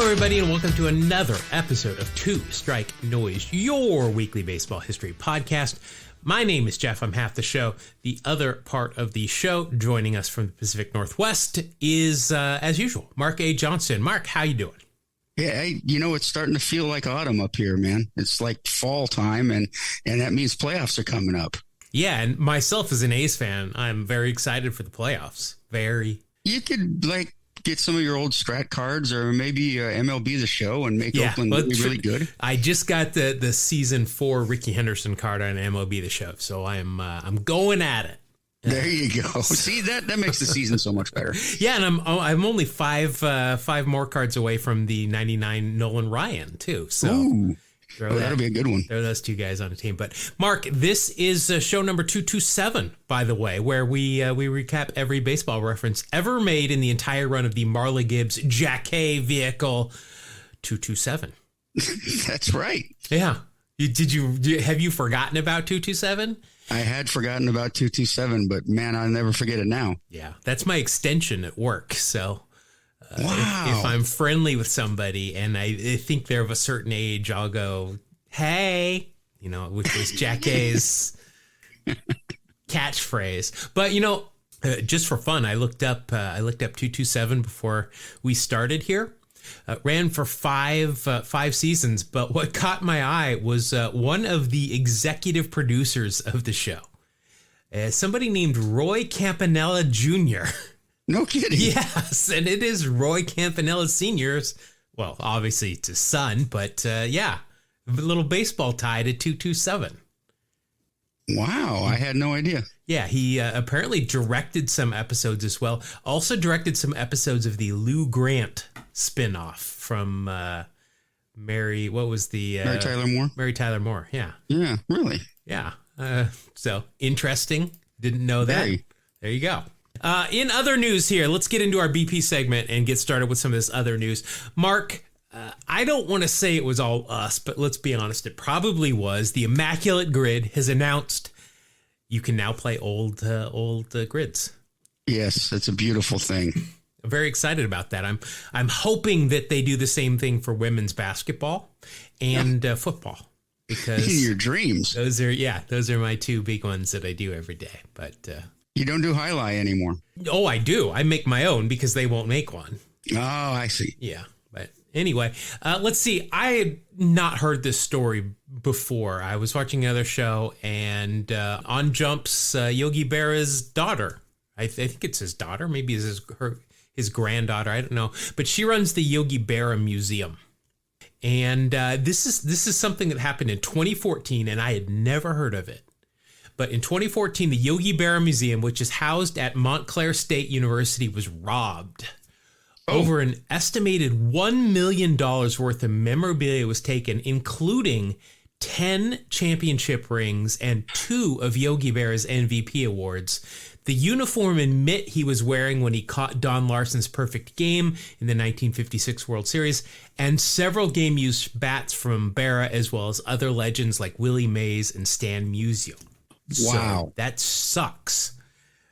everybody, and welcome to another episode of Two Strike Noise, your weekly baseball history podcast. My name is Jeff. I'm half the show. The other part of the show, joining us from the Pacific Northwest, is, as usual, Mark A. Johnson. Mark, how you doing? Yeah, hey, it's starting to feel like autumn up here, man. It's like fall time, and that means playoffs are coming up. Yeah, and myself as an A's fan, I'm very excited for the playoffs. Very. You could, get some of your old Strat cards or maybe MLB The Show and make Oakland really good. I just got the season 4 Ricky Henderson card on MLB The Show, so I'm going at it. There you go. See, that makes the season so much better. Yeah, and I'm only five more cards away from the 99 Nolan Ryan too. So ooh. That'll be a good one. Throw those two guys on a team. But Mark, this is show number 227, by the way, where we recap every baseball reference ever made in the entire run of the Marla Gibbs Jacquet vehicle 227. That's right. Yeah. Have you forgotten about 227? I had forgotten about 227, but man, I'll never forget it now. Yeah, that's my extension at work. So wow. If I'm friendly with somebody and I think they're of a certain age, I'll go, hey, which was Jacquet's catchphrase. But, just for fun, I looked up 227 before we started here. Ran for five seasons, but what caught my eye was one of the executive producers of the show, somebody named Roy Campanella Jr. No kidding. Yes, and it is Roy Campanella Sr.'s, well, obviously it's his son, but a little baseball tie to 227. Wow, I had no idea. Yeah, he apparently directed some episodes as well. Also directed some episodes of the Lou Grant spinoff from Mary Tyler Moore? Mary Tyler Moore, yeah. Yeah, really? Yeah. So interesting. Didn't know that. Very. There you go. In other news here, let's get into our BP segment and get started with some of this other news. Mark, I don't want to say it was all us, but let's be honest, it probably was. The Immaculate Grid has announced you can now play old grids. Yes, that's a beautiful thing. I'm very excited about that. I'm hoping that they do the same thing for women's basketball and football. Because in your dreams. Those are my two big ones that I do every day. But you don't do highlight anymore. Oh, I do. I make my own because they won't make one. Oh, I see. Yeah. But anyway, let's see. I had not heard this story before. I was watching another show and on jumps Yogi Berra's daughter. I think it's his daughter. Maybe it's his granddaughter. I don't know. But she runs the Yogi Berra Museum. And this is something that happened in 2014, and I had never heard of it. But in 2014, the Yogi Berra Museum, which is housed at Montclair State University, was robbed. Oh. Over an estimated $1 million worth of memorabilia was taken, including 10 championship rings and 2 of Yogi Berra's MVP awards. The uniform and mitt he was wearing when he caught Don Larson's perfect game in the 1956 World Series, and several game-used bats from Berra, as well as other legends like Willie Mays and Stan Musial. Wow. So that sucks.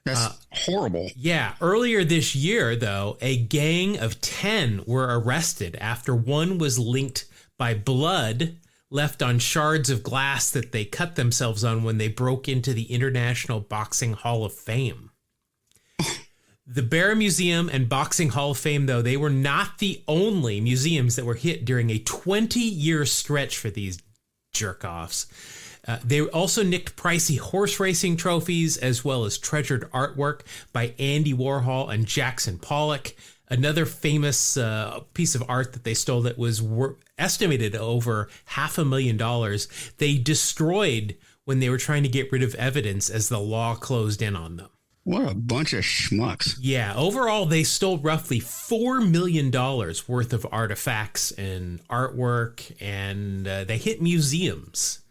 That's horrible. Yeah. Earlier this year, though, a gang of 10 were arrested after one was linked by blood left on shards of glass that they cut themselves on when they broke into the International Boxing Hall of Fame. The Berra Museum and Boxing Hall of Fame, though, they were not the only museums that were hit during a 20-year stretch for these jerk-offs. They also nicked pricey horse racing trophies, as well as treasured artwork by Andy Warhol and Jackson Pollock. Another famous piece of art that they stole that was estimated over $500,000, they destroyed when they were trying to get rid of evidence as the law closed in on them. What a bunch of schmucks. Yeah, overall, they stole roughly $4 million worth of artifacts and artwork, and they hit museums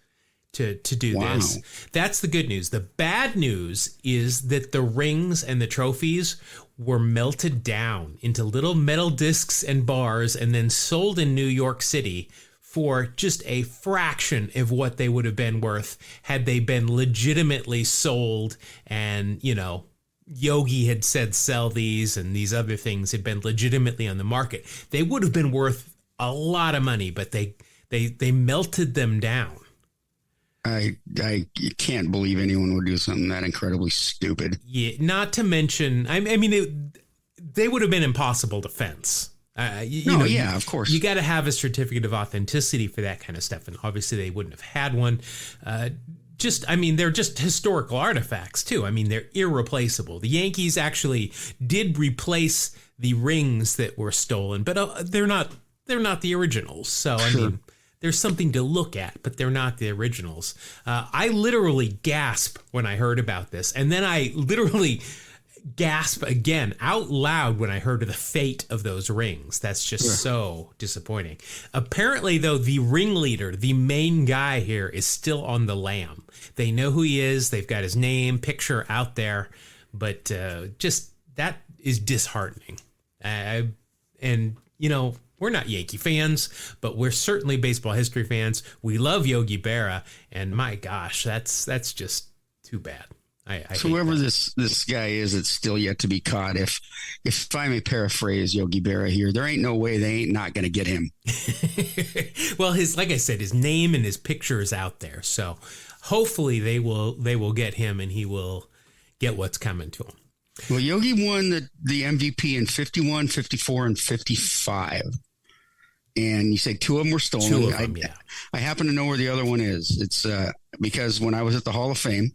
to do this. That's the good news. The bad news is that the rings and the trophies were melted down into little metal discs and bars and then sold in New York City for just a fraction of what they would have been worth had they been legitimately sold and, Yogi had said sell these and these other things had been legitimately on the market, they would have been worth a lot of money, but they melted them down. I can't believe anyone would do something that incredibly stupid. Yeah, not to mention, I mean, they would have been impossible to fence. Of course. You got to have a certificate of authenticity for that kind of stuff, and obviously they wouldn't have had one. They're just historical artifacts too. I mean, they're irreplaceable. The Yankees actually did replace the rings that were stolen, but they're not the originals. So sure. I mean, there's something to look at, but they're not the originals. I literally gasped when I heard about this, and then I literally gasp again out loud when I heard of the fate of those rings. That's just so disappointing. Apparently, though, the ringleader, the main guy here, is still on the lam. They know who he is. They've got his name, picture out there, but just that is disheartening. We're not Yankee fans, but we're certainly baseball history fans. We love Yogi Berra, and my gosh, that's just too bad. So whoever this guy is, it's still yet to be caught. If I may paraphrase Yogi Berra here, there ain't no way they ain't not going to get him. Well, like I said, his name and his picture is out there, so hopefully they will get him, and he will get what's coming to him. Well, Yogi won the MVP in 51, 54, and 55. And you say two of them were stolen. Two of them, yeah. I happen to know where the other one is. It's because when I was at the Hall of Fame,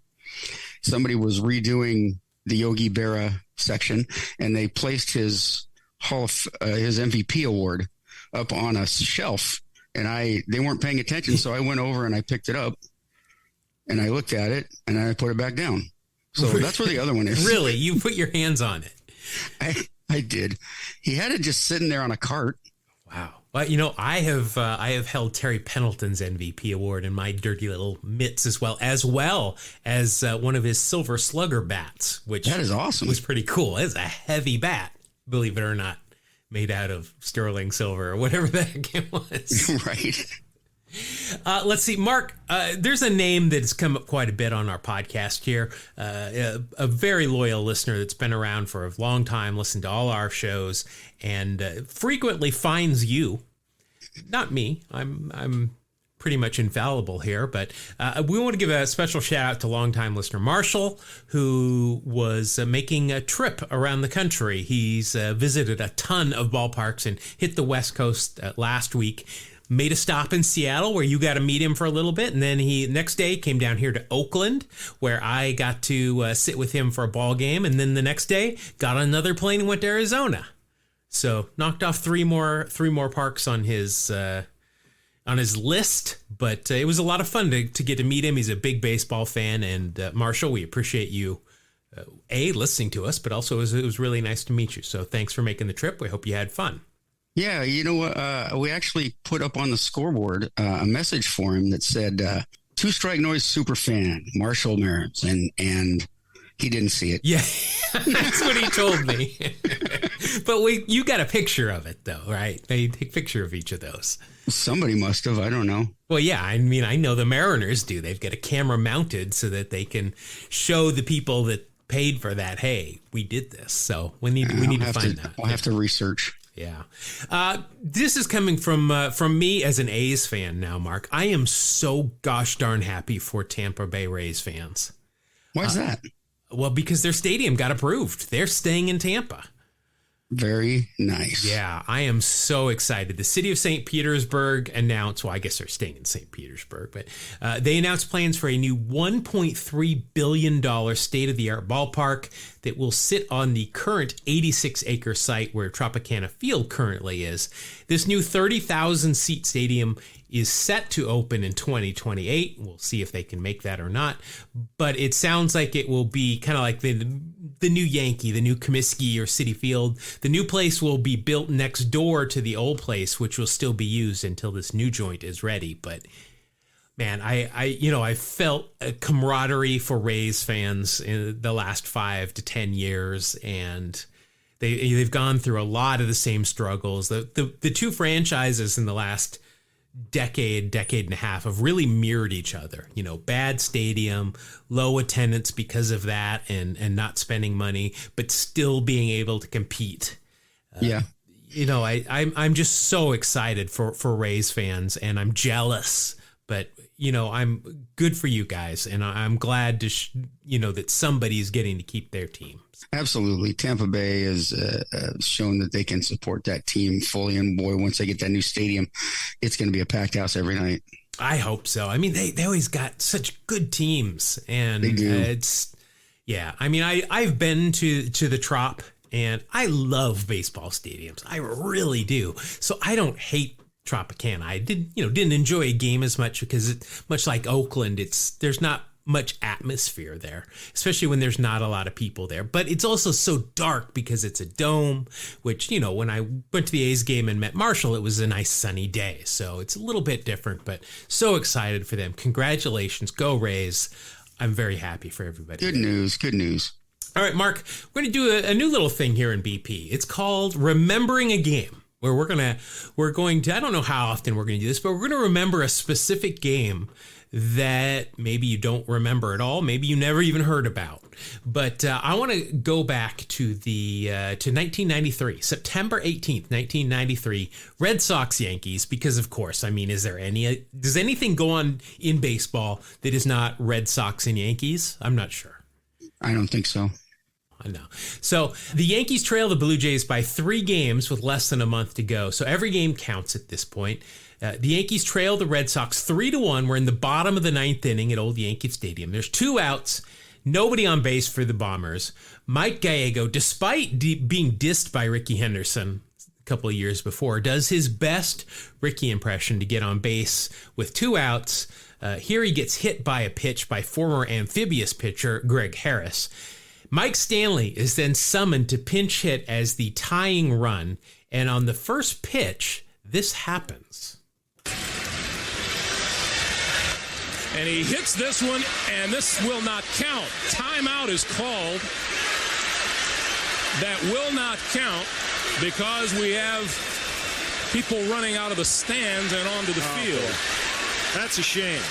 somebody was redoing the Yogi Berra section, and they placed his his MVP award up on a shelf, and they weren't paying attention, so I went over and I picked it up, and I looked at it, and I put it back down. So that's where the other one is. Really? You put your hands on it? I did. He had it just sitting there on a cart. Wow. Well, I have held Terry Pendleton's MVP award in my dirty little mitts as well as one of his Silver Slugger bats, which that is awesome. Was pretty cool. It's a heavy bat, believe it or not, made out of sterling silver or whatever that again was. Right. Let's see, Mark, there's a name that's come up quite a bit on our podcast here. A very loyal listener that's been around for a long time, listened to all our shows, and frequently finds you. Not me. I'm pretty much infallible here, but we want to give a special shout out to longtime listener Marshall, who was making a trip around the country. He's visited a ton of ballparks and hit the West Coast last week. Made a stop in Seattle where you got to meet him for a little bit. And then he next day came down here to Oakland where I got to sit with him for a ball game. And then the next day got on another plane and went to Arizona. So knocked off three more parks on his list. But it was a lot of fun to get to meet him. He's a big baseball fan. And Marshall, we appreciate you, listening to us, but also it was really nice to meet you. So thanks for making the trip. We hope you had fun. Yeah, you know what? We actually put up on the scoreboard a message for him that said, Two Strike Noise super fan, Marshall Merrims, and he didn't see it. Yeah, that's what he told me. But you got a picture of it, though, right? They take a picture of each of those. Somebody must have. I don't know. Well, yeah, I mean, I know the Mariners do. They've got a camera mounted so that they can show the people that paid for that, hey, we did this. So we need to find that. I'll have to research. Yeah. This is coming from me as an A's fan now, Mark. I am so gosh darn happy for Tampa Bay Rays fans. Why is that? Well, because their stadium got approved. They're staying in Tampa. Very nice. Yeah, I am so excited. The city of St. Petersburg announced, well, I guess they're staying in St. Petersburg, but they announced plans for a new $1.3 billion state-of-the-art ballpark that will sit on the current 86-acre site where Tropicana Field currently is. This new 30,000-seat stadium is set to open in 2028. We'll see if they can make that or not. But it sounds like it will be kind of like the new Yankee, the new Comiskey or Citi Field. The new place will be built next door to the old place, which will still be used until this new joint is ready. But man, I felt a camaraderie for Rays fans in the last 5 to 10 years, and they've gone through a lot of the same struggles. The two franchises in the last decade and a half have really mirrored each other. You know, bad stadium, low attendance because of that, and not spending money, but still being able to compete. Yeah. You know, I'm just so excited for Rays fans, and I'm jealous, but you know, I'm good for you guys, and I'm glad to that somebody's getting to keep their team. Absolutely. Tampa Bay has shown that they can support that team fully. And boy, once they get that new stadium, it's going to be a packed house every night. I hope so. I mean, they always got such good teams, and they do. I mean, I've been to the Trop, and I love baseball stadiums. I really do. So I don't hate Tropicana. I didn't enjoy a game as much because much like Oakland, there's not much atmosphere there, especially when there's not a lot of people there. But it's also so dark because it's a dome, which, you know, when I went to the A's game and met Marshall, it was a nice sunny day. So it's a little bit different, but so excited for them. Congratulations. Go Rays. I'm very happy for everybody. Good news. Good news. All right, Mark, we're going to do a new little thing here in BP. It's called Remembering a Game, where we're going to, I don't know how often we're going to do this, but we're going to remember a specific game that maybe you don't remember at all, maybe you never even heard about. But I want to go back to to 1993, September 18th, 1993, Red Sox Yankees, because of course, I mean, does anything go on in baseball that is not Red Sox and Yankees? I'm not sure. I don't think so. I know. So the Yankees trail the Blue Jays by 3 games with less than a month to go. So every game counts at this point. The Yankees trail the Red Sox 3-1. We're in the bottom of the 9th inning at Old Yankee Stadium. There's 2 outs, nobody on base for the Bombers. Mike Gallego, despite being dissed by Ricky Henderson a couple of years before, does his best Ricky impression to get on base with 2 outs. Here he gets hit by a pitch by former amphibious pitcher Greg Harris. Mike Stanley is then summoned to pinch hit as the tying run, and on the first pitch, this happens. And he hits this one, and this will not count. Timeout is called. That will not count because we have people running out of the stands and onto the field. Boy. That's a shame.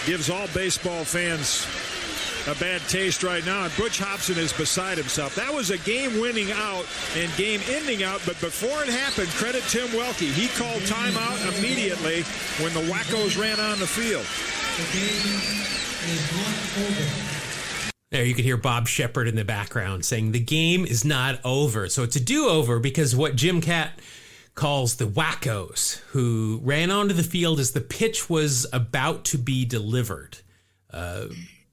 Gives all baseball fans a bad taste right now, and Butch Hobson is beside himself. That was a game-winning out and game-ending out, but before it happened, credit Tim Welke. He called timeout immediately when the wackos ran on the field. There, you could hear Bob Shepard in the background saying the game is not over. So it's a do-over because what Jim Catt calls the wackos, who ran onto the field as the pitch was about to be delivered.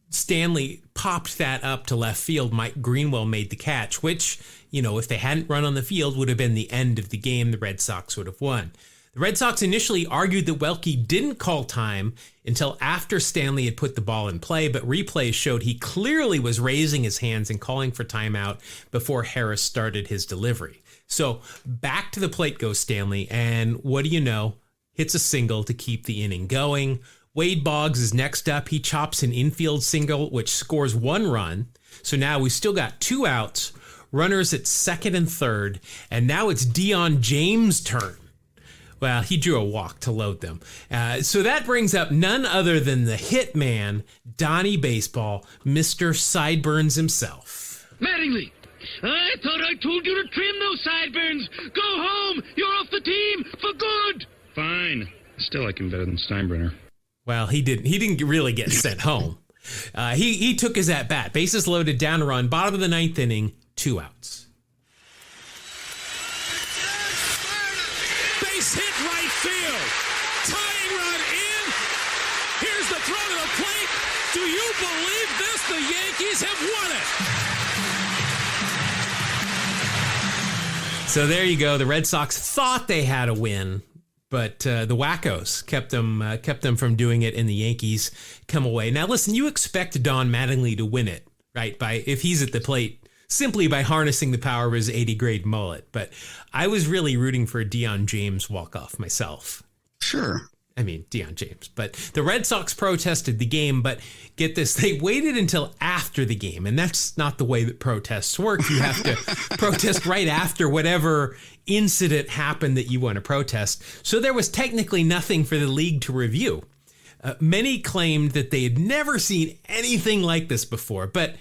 Stanley popped that up to left field. Mike Greenwell made the catch, which, you know, if they hadn't run on the field, would have been the end of the game. The Red Sox would have won. The Red Sox initially argued that Welke didn't call time until after Stanley had put the ball in play, but replays showed he clearly was raising his hands and calling for timeout before Harris started his delivery. So back to the plate goes Stanley, and what do you know? Hits a single to keep the inning going. Wade Boggs is next up. He chops an infield single, which scores 1 run. So now we've still got 2 outs, runners at second and third, and now it's Dion James' turn. Well, he drew a walk to load them. So that brings up none other than the hitman, Donnie Baseball, Mr. Sideburns himself. Mattingly, I thought I told you to trim those sideburns. Go home. You're off the team for good. Fine. Still like him better than Steinbrenner. Well, he didn't really get sent home. He took his at-bat. Bases loaded, down a run, bottom of the 9th inning, 2 outs. Base hit right field. Tying run in. Here's the throw to the plate. Do you believe this? The Yankees have won it. So there you go. The Red Sox thought they had a win, but the wackos kept them from doing it, and the Yankees come away. Now, listen, you expect Don Mattingly to win it, right? If he's at the plate, simply by harnessing the power of his 80-grade mullet. But I was really rooting for a Dion James walk-off myself. Sure. I mean, Deion James. But the Red Sox protested the game, but get this, they waited until after the game. And that's not the way that protests work. You have to protest right after whatever incident happened that you want to protest. So there was technically nothing for the league to review. Many claimed that they had never seen anything like this before. But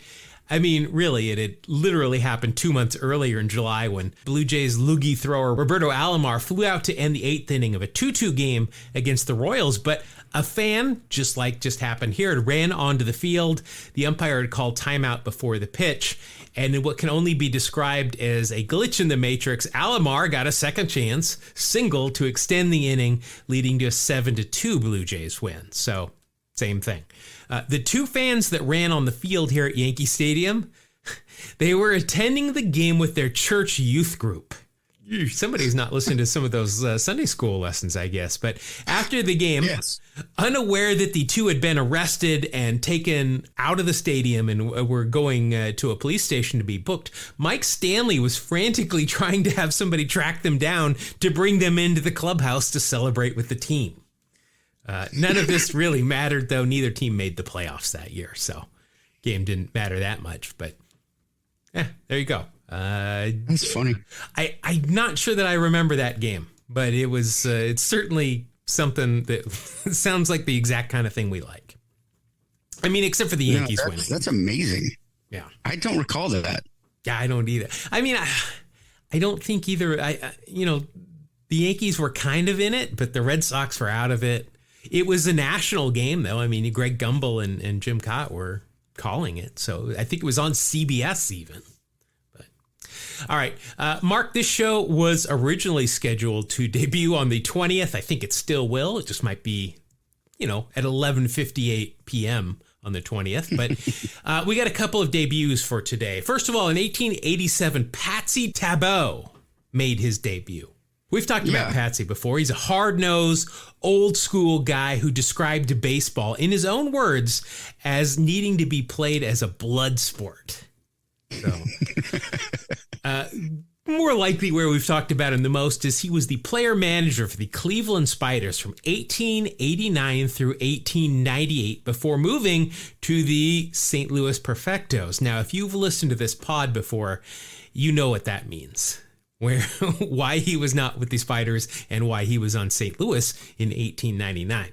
I mean, really, it had literally happened 2 months earlier in July when Blue Jays loogie thrower Roberto Alomar flew out to end the 8th inning of a 2-2 game against the Royals. But a fan, just happened here, ran onto the field. The umpire had called timeout before the pitch. And in what can only be described as a glitch in the matrix, Alomar got a second chance, single, to extend the inning, leading to a 7-2 Blue Jays win. So, same thing. The two fans that ran on the field here at Yankee Stadium, they were attending the game with their church youth group. Somebody's not listening to some of those Sunday school lessons, I guess. But after the game, yes, unaware that the two had been arrested and taken out of the stadium and were going to a police station to be booked, Mike Stanley was frantically trying to have somebody track them down to bring them into the clubhouse to celebrate with the team. None of this really mattered, though. Neither team made the playoffs that year, so game didn't matter that much. But there you go. That's funny. I'm not sure that I remember that game, but it was it's certainly something that sounds like the exact kind of thing we like. I mean, except for the Yankees winning. That's amazing. Yeah, I don't recall that. Yeah, I don't either. I mean, I don't think either. The Yankees were kind of in it, but the Red Sox were out of it. It was a national game, though. I mean, Greg Gumbel and Jim Cott were calling it. So I think it was on CBS even. But all right. Mark, this show was originally scheduled to debut on the 20th. I think it still will. It just might be, at 11:58 p.m. on the 20th. But we got a couple of debuts for today. First of all, in 1887, Patsy Tabot made his debut. We've talked about Patsy before. He's a hard-nosed, old-school guy who described baseball, in his own words, as needing to be played as a blood sport. So, more likely where we've talked about him the most is he was the player-manager for the Cleveland Spiders from 1889 through 1898 before moving to the St. Louis Perfectos. Now, if you've listened to this pod before, you know what that means. Why he was not with the Spiders and why he was on St. Louis in 1899.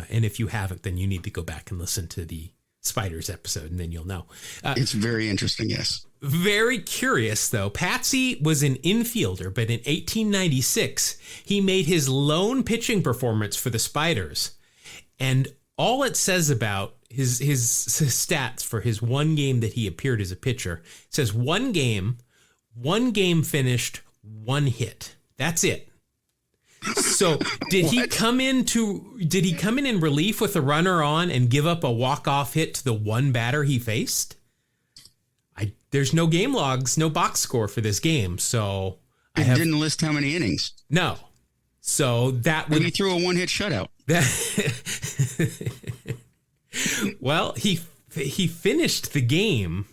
And if you haven't, then you need to go back and listen to the Spiders episode, and then you'll know. It's very interesting, yes. Very curious, though. Patsy was an infielder, but in 1896, he made his lone pitching performance for the Spiders. And all it says about his stats for his one game that he appeared as a pitcher, it says one game finished, one hit. That's it. So did he come in in relief with a runner on and give up a walk-off hit to the one batter he faced? There's no game logs, no box score for this game. So it didn't list how many innings. No. So that would. Maybe he threw a one-hit shutout. Well, he finished the game.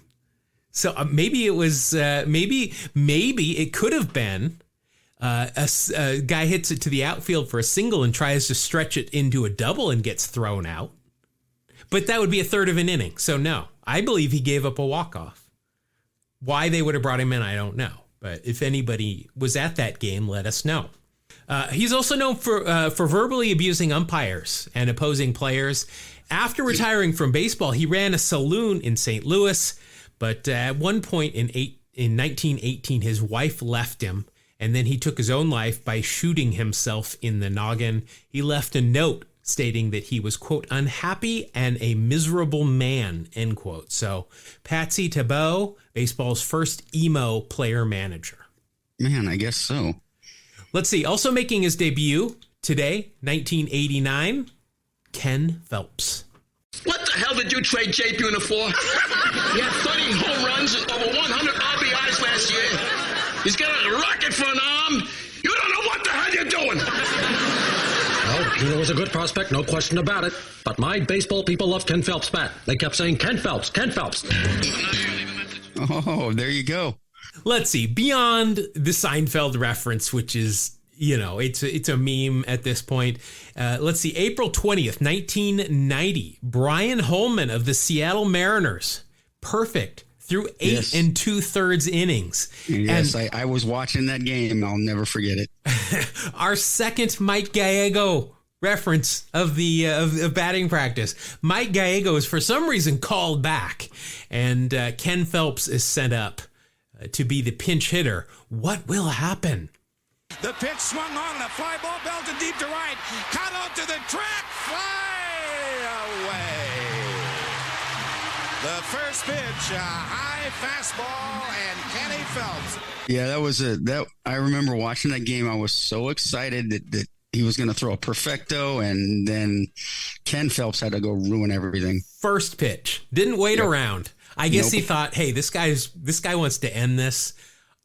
So maybe it was maybe it could have been a guy hits it to the outfield for a single and tries to stretch it into a double and gets thrown out. But that would be a third of an inning. So no, I believe he gave up a walk-off. Why they would have brought him in, I don't know. But if anybody was at that game, let us know. He's also known for verbally abusing umpires and opposing players. After retiring from baseball, he ran a saloon in St. Louis. But at one point in 1918, his wife left him, and then he took his own life by shooting himself in the noggin. He left a note stating that he was, quote, unhappy and a miserable man, end quote. So Patsy Tabot, baseball's first emo player manager. Man, I guess so. Let's see. Also making his debut today, 1989, Ken Phelps. What the hell did you trade Jay Buhner for? He had 30 home runs and over 100 RBIs last year. He's got a rocket for an arm. You don't know what the hell you're doing. Well, Buhner was a good prospect, no question about it. But my baseball people loved Ken Phelps' bat. They kept saying, Ken Phelps, Ken Phelps. Oh, there you go. Let's see. Beyond the Seinfeld reference, which is it's a meme at this point. Let's see, April 20th, 1990, Brian Holman of the Seattle Mariners, perfect through 8 2/3 innings. Yes, and I was watching that game. I'll never forget it. Our second Mike Gallego reference of the batting practice. Mike Gallego is for some reason called back, and Ken Phelps is sent up to be the pinch hitter. What will happen? The pitch swung on, and a fly ball belted deep to right. Cut out to the track, fly away. The first pitch, a high fastball, and Kenny Phelps. Yeah, I remember watching that game. I was so excited that he was going to throw a perfecto, and then Ken Phelps had to go ruin everything. First pitch, didn't wait around. I guess he thought, hey, this guy wants to end this.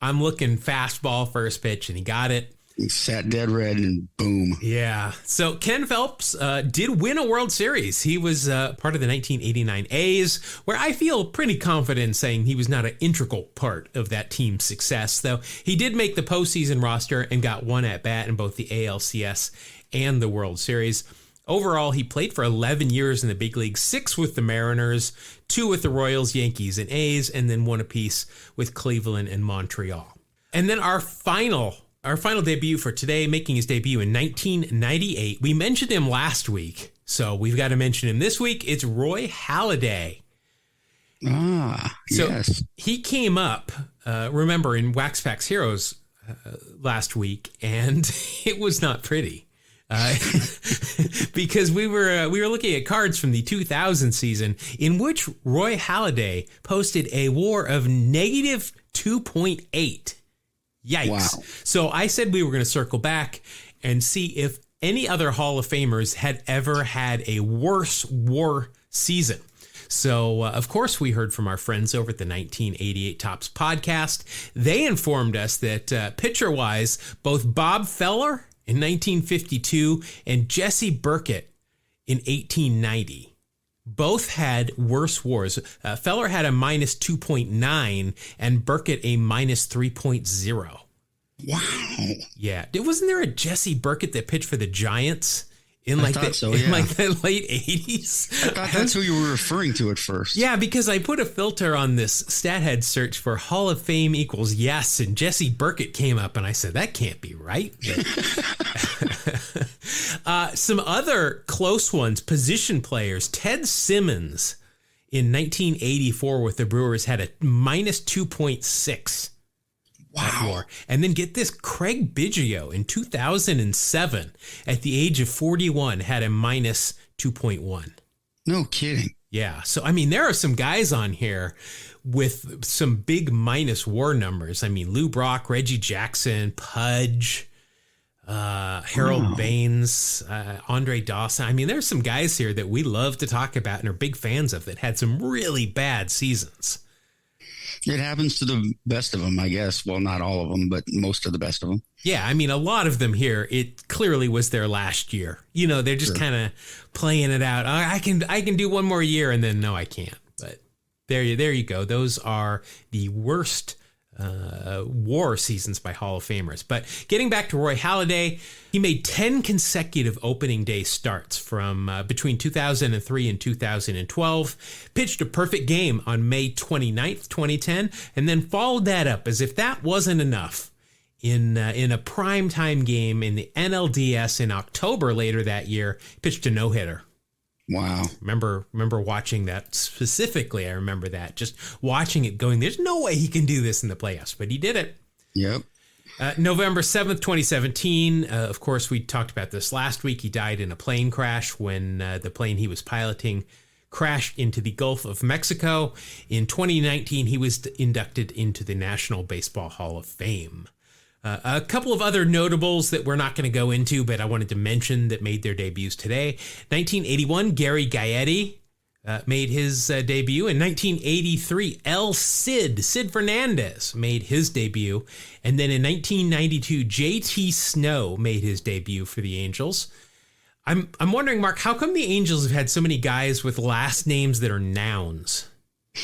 I'm looking fastball first pitch, and he got it. He sat dead red, and boom. Yeah. So Ken Phelps did win a World Series. He was part of the 1989 A's, where I feel pretty confident in saying he was not an integral part of that team's success, though he did make the postseason roster and got one at bat in both the ALCS and the World Series. Overall, he played for 11 years in the big leagues, 6 with the Mariners, 2 with the Royals, Yankees, and A's, and then 1 apiece with Cleveland and Montreal. And then our final debut for today, making his debut in 1998. We mentioned him last week, so we've got to mention him this week. It's Roy Halladay. Yes. He came up, remember, in Wax Packs Heroes last week, and it was not pretty. Because we were looking at cards from the 2000 season in which Roy Halladay posted a WAR of negative 2.8. Yikes. Wow. So I said we were going to circle back and see if any other Hall of Famers had ever had a worse WAR season. So, of course, we heard from our friends over at the 1988 Topps podcast. They informed us that pitcher-wise, both Bob Feller in 1952 and Jesse Burkett in 1890 both had worse WARs. Feller had a minus 2.9 and Burkett a minus 3.0. Wow. Yeah. Wasn't there a Jesse Burkett that pitched for the Giants in like the late 80s? I thought that's who you were referring to at first. Yeah, because I put a filter on this StatHead search for Hall of Fame equals yes, and Jesse Burkett came up, and I said, that can't be right. Some other close ones, position players. Ted Simmons in 1984 with the Brewers had a minus 2.6. Wow. And then get this, Craig Biggio in 2007 at the age of 41 had a minus 2.1. No kidding. Yeah. So, I mean, there are some guys on here with some big minus WAR numbers. I mean, Lou Brock, Reggie Jackson, Pudge, Harold Baines, Andre Dawson. I mean, there's some guys here that we love to talk about and are big fans of that had some really bad seasons. It happens to the best of them, I guess. Well, not all of them, but most of the best of them. Yeah, I mean, a lot of them here, it clearly was their last year. You know, they're just kind of playing it out. I can do one more year, and then no, I can't. But there you go. Those are the worst WAR seasons by Hall of Famers. But getting back to Roy Halladay, he made 10 consecutive opening day starts from between 2003 and 2012, pitched a perfect game on May 29th, 2010, and then followed that up as if that wasn't enough in a primetime game in the NLDS in October later that year, pitched a no-hitter. Wow. Remember watching that specifically. I remember that, just watching it going, there's no way he can do this in the playoffs, but he did it. Yep. November 7th, 2017. Of course, we talked about this last week. He died in a plane crash when the plane he was piloting crashed into the Gulf of Mexico. In 2019, he was inducted into the National Baseball Hall of Fame. A couple of other notables that we're not going to go into, but I wanted to mention that made their debuts today. 1981, Gary Gaetti made his debut. In 1983, Sid Fernandez made his debut. And then in 1992, J.T. Snow made his debut for the Angels. I'm wondering, Mark, how come the Angels have had so many guys with last names that are nouns?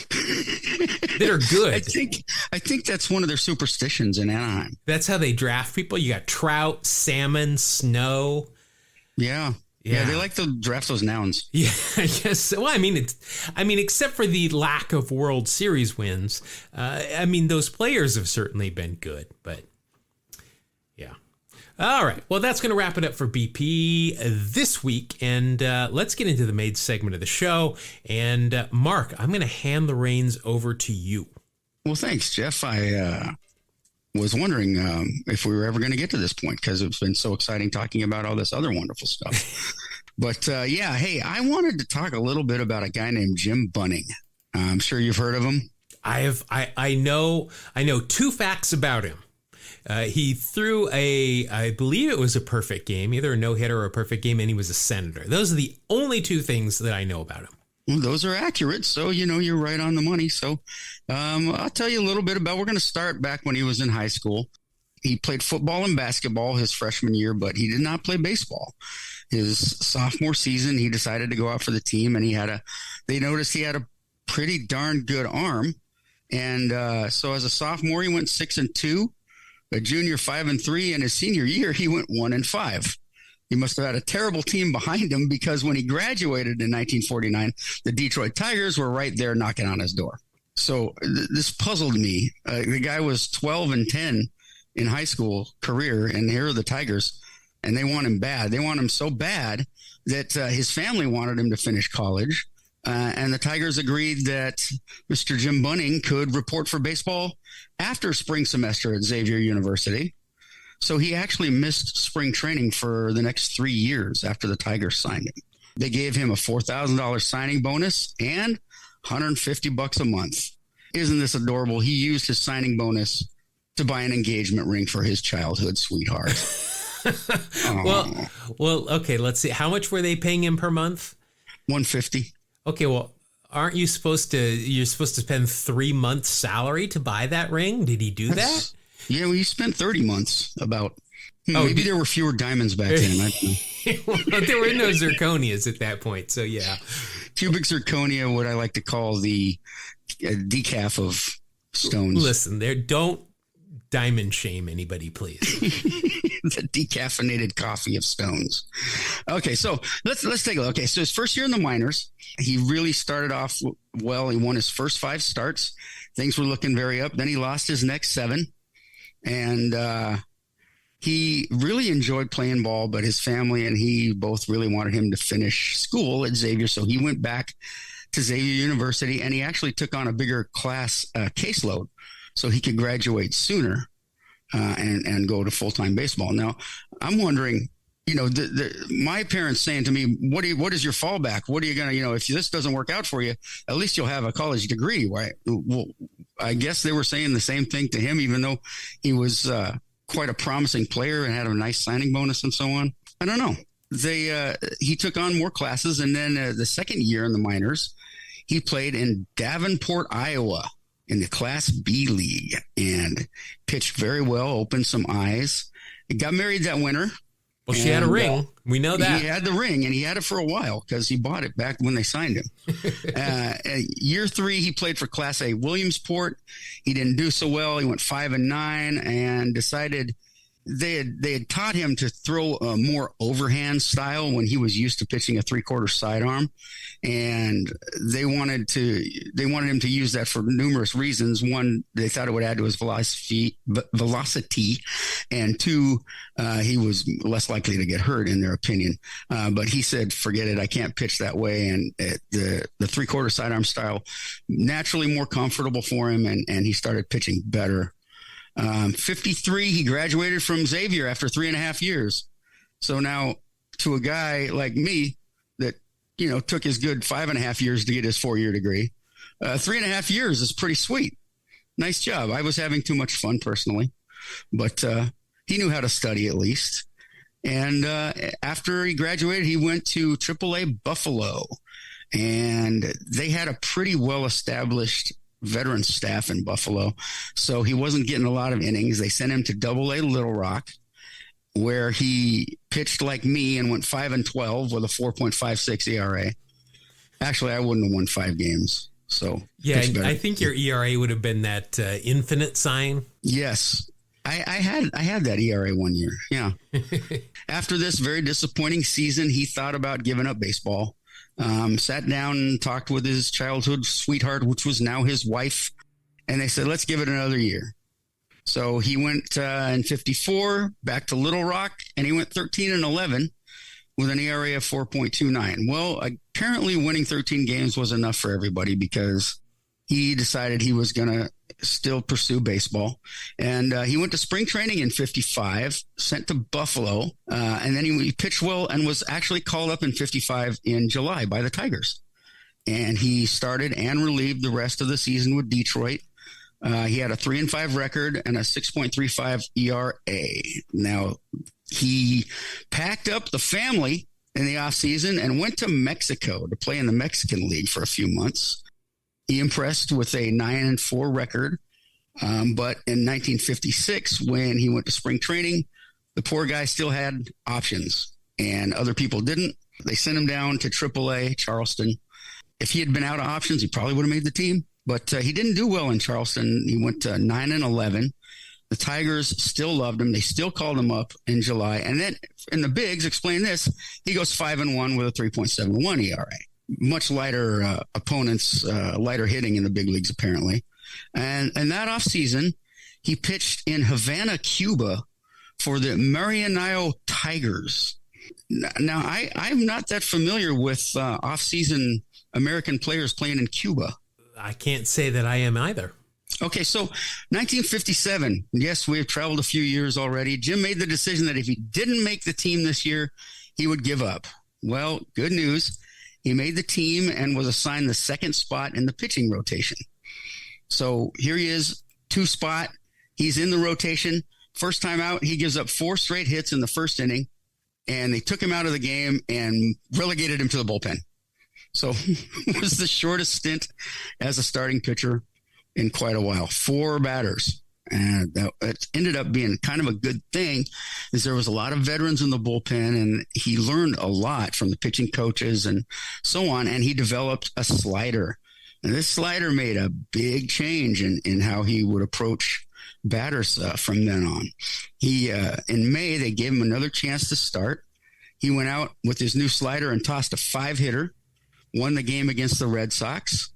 that are good. I think that's one of their superstitions in Anaheim. That's how they draft people. You got trout, salmon, snow. Yeah. Yeah, they like to draft those nouns. Yeah, I guess so. Well, I mean, except for the lack of World Series wins, those players have certainly been good, but yeah. All right. Well, that's going to wrap it up for BP this week, and let's get into the main segment of the show. And Mark, I'm going to hand the reins over to you. Well, thanks, Jeff. I was wondering if we were ever going to get to this point because it's been so exciting talking about all this other wonderful stuff. But hey, I wanted to talk a little bit about a guy named Jim Bunning. I'm sure you've heard of him. I know 2 facts about him. He threw I believe it was a perfect game, either a no-hitter or a perfect game, and he was a Senator. Those are the only 2 things that I know about him. Well, those are accurate. So, you're right on the money. So I'll tell you a little bit about, we're going to start back when he was in high school. He played football and basketball his freshman year, but he did not play baseball. His sophomore season, he decided to go out for the team, and they noticed he had a pretty darn good arm. And so as a sophomore, he went 6-2, a junior 5-3, and his senior year, he went 1-5. He must have had a terrible team behind him because when he graduated in 1949, the Detroit Tigers were right there knocking on his door. So this puzzled me. The guy was 12-10 in high school career, and here are the Tigers, and they want him bad. They want him so bad that his family wanted him to finish college, and the Tigers agreed that Mr. Jim Bunning could report for baseball after spring semester at Xavier University. So he actually missed spring training for the next 3 years after the Tigers signed him. They gave him a $4,000 signing bonus and $150 a month. Isn't this adorable? He used his signing bonus to buy an engagement ring for his childhood sweetheart. Well, okay, let's see. How much were they paying him per month? $150. Okay, well, aren't you supposed to spend 3 months' salary to buy that ring? Did he do that? Yeah, well, he spent 30 months about. Maybe there were fewer diamonds back then. Well, there were no zirconias at that point, so yeah. Cubic zirconia, what I like to call the decaf of stones. Listen, don't diamond shame anybody, please. The decaffeinated coffee of stones. Okay, so let's take a look. Okay, so his first year in the minors, he really started off well. He won his first 5 starts. Things were looking very up. Then he lost his next 7. And he really enjoyed playing ball, but his family and he both really wanted him to finish school at Xavier. So he went back to Xavier University, and he actually took on a bigger class caseload so he could graduate sooner and go to full-time baseball. Now, I'm wondering, my parents saying to me, what is your fallback? What are you going to, if this doesn't work out for you, at least you'll have a college degree, right? Well, I guess they were saying the same thing to him, even though he was quite a promising player and had a nice signing bonus and so on. I don't know. He took on more classes, and then the second year in the minors, he played in Davenport, Iowa, in the Class B League, and pitched very well, opened some eyes. He got married that winter. Well, she had a ring. We know that. He had the ring, and he had it for a while because he bought it back when they signed him. Year 3, he played for Class A Williamsport. He didn't do so well. He went 5-9 and decided they had taught him to throw a more overhand style when he was used to pitching a 3/4 sidearm, and they wanted him to use that for numerous reasons. One, they thought it would add to his velocity, and 2, he was less likely to get hurt, in their opinion. But he said, "Forget it, I can't pitch that way." And the 3/4 sidearm style naturally more comfortable for him, and he started pitching better. 53, he graduated from Xavier after 3.5 years. So now, to a guy like me that, took his good 5.5 years to get his 4-year degree, 3.5 years is pretty sweet. Nice job. I was having too much fun personally, but he knew how to study at least. And after he graduated, he went to AAA Buffalo, and they had a pretty well-established veteran staff in Buffalo. So he wasn't getting a lot of innings. They sent him to AA Little Rock, where he pitched like me and went 5-12 with a 4.56 ERA. Actually, I wouldn't have won 5 games. So yeah, I think your ERA would have been that infinite sign. Yes. I had that ERA one year. Yeah. After this very disappointing season, he thought about giving up baseball. Sat down and talked with his childhood sweetheart, which was now his wife. And they said, let's give it another year. So he went in 54 back to Little Rock, and he went 13-11 with an ERA of 4.29. Well, apparently winning 13 games was enough for everybody because he decided he was going to still pursue baseball. And he went to spring training in 55, sent to Buffalo, and then he pitched well and was actually called up in 55 in July by the Tigers. And he started and relieved the rest of the season with Detroit. He had a 3-5 record and a 6.35 ERA. Now, he packed up the family in the offseason and went to Mexico to play in the Mexican League for a few months. He impressed with a 9-4 record. But in 1956, when he went to spring training, the poor guy still had options and other people didn't. They sent him down to AAA, Charleston. If he had been out of options, he probably would have made the team. But he didn't do well in Charleston. He went to 9-11. The Tigers still loved him. They still called him up in July. And then in the bigs, explain this, he goes 5-1 with a 3.71 ERA. Much lighter opponents, lighter hitting in the big leagues, apparently. And that offseason, he pitched in Havana, Cuba for the Marianao Tigers. Now, I'm not that familiar with off-season American players playing in Cuba. I can't say that I am either. Okay, so 1957. Yes, we've traveled a few years already. Jim made the decision that if he didn't make the team this year, he would give up. Well, good news. He made the team and was assigned the second spot in the pitching rotation. So here he is, 2 spot. He's in the rotation. First time out, he gives up 4 straight hits in the first inning, and they took him out of the game and relegated him to the bullpen. So it was the shortest stint as a starting pitcher in quite a while. 4 batters. And that ended up being kind of a good thing, is there was a lot of veterans in the bullpen, and he learned a lot from the pitching coaches and so on. And he developed a slider. And this slider made a big change in how he would approach batters from then on. He in May, they gave him another chance to start. He went out with his new slider and tossed a 5-hitter, won the game against the Red Sox.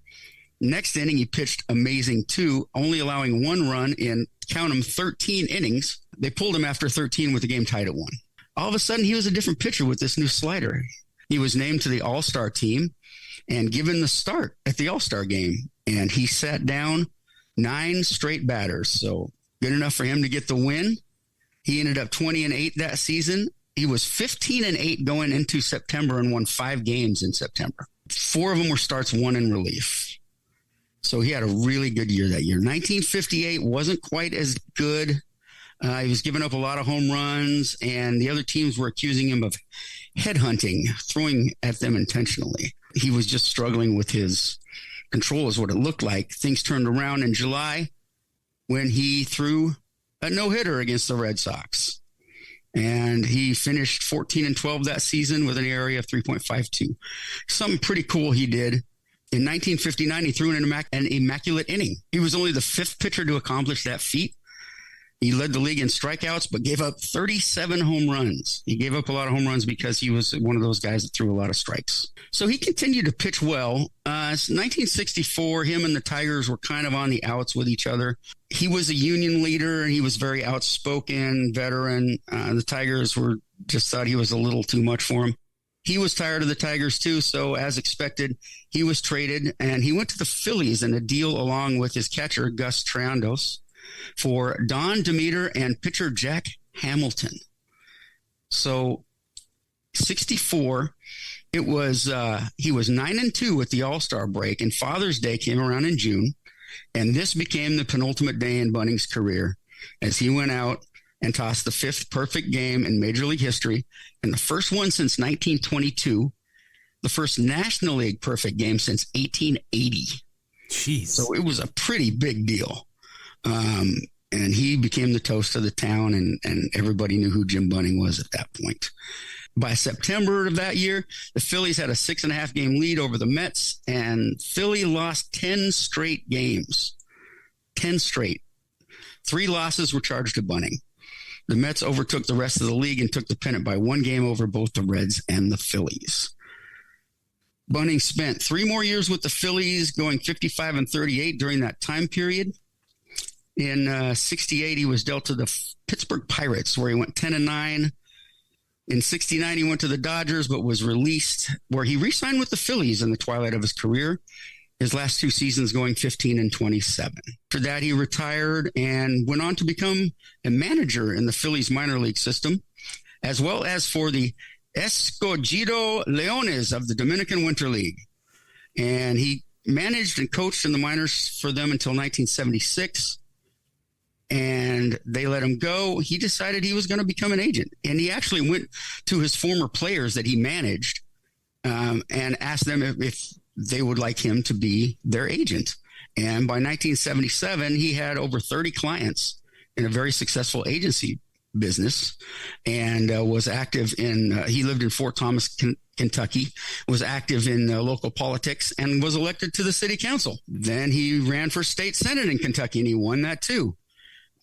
Next inning, he pitched amazing too, only allowing 1 run in, count them, 13 innings. They pulled him after 13 with the game tied at 1. All of a sudden, he was a different pitcher with this new slider. He was named to the All-Star team and given the start at the All-Star game. And he sat down 9 straight batters. So good enough for him to get the win. He ended up 20-8 that season. He was 15-8 going into September and won 5 games in September. 4 of them were starts, 1 in relief. So he had a really good year that year. 1958 wasn't quite as good. He was giving up a lot of home runs, and the other teams were accusing him of headhunting, throwing at them intentionally. He was just struggling with his control is what it looked like. Things turned around in July when he threw a no-hitter against the Red Sox. And he finished 14-12 that season with an ERA of 3.52. Something pretty cool he did. In 1959, he threw an immaculate inning. He was only the 5th pitcher to accomplish that feat. He led the league in strikeouts, but gave up 37 home runs. He gave up a lot of home runs because he was one of those guys that threw a lot of strikes. So he continued to pitch well. 1964, him and the Tigers were kind of on the outs with each other. He was a union leader, and he was very outspoken, veteran. The Tigers just thought he was a little too much for him. He was tired of the Tigers too, so as expected, he was traded, and he went to the Phillies in a deal along with his catcher, Gus Triandos, for Don Demeter and pitcher Jack Hamilton. So 64, it was he was 9-2 at the All-Star break, and Father's Day came around in June, and this became the penultimate day in Bunning's career as he went out and tossed the 5th perfect game in Major League history, and the first one since 1922, the first National League perfect game since 1880. Jeez. So it was a pretty big deal. And he became the toast of the town, and everybody knew who Jim Bunning was at that point. By September of that year, the Phillies had a 6.5 game lead over the Mets, and Philly lost 10 straight games. 10 straight. 3 losses were charged to Bunning. The Mets overtook the rest of the league and took the pennant by 1 game over both the Reds and the Phillies. Bunning spent 3 more years with the Phillies, going 55-38 during that time period. In 68, he was dealt to the Pittsburgh Pirates, where he went 10-9. In 69, he went to the Dodgers, but was released, where he re-signed with the Phillies in the twilight of his career. His last 2 seasons going 15-27. After that, he retired and went on to become a manager in the Phillies minor league system, as well as for the Escogido Leones of the Dominican Winter League. And he managed and coached in the minors for them until 1976. And they let him go. He decided he was going to become an agent. And he actually went to his former players that he managed and asked them if they would like him to be their agent. And by 1977, he had over 30 clients in a very successful agency business, and was active in, he lived in Fort Thomas, Kentucky, was active in local politics, and was elected to the city council. Then he ran for state senate in Kentucky, and he won that too.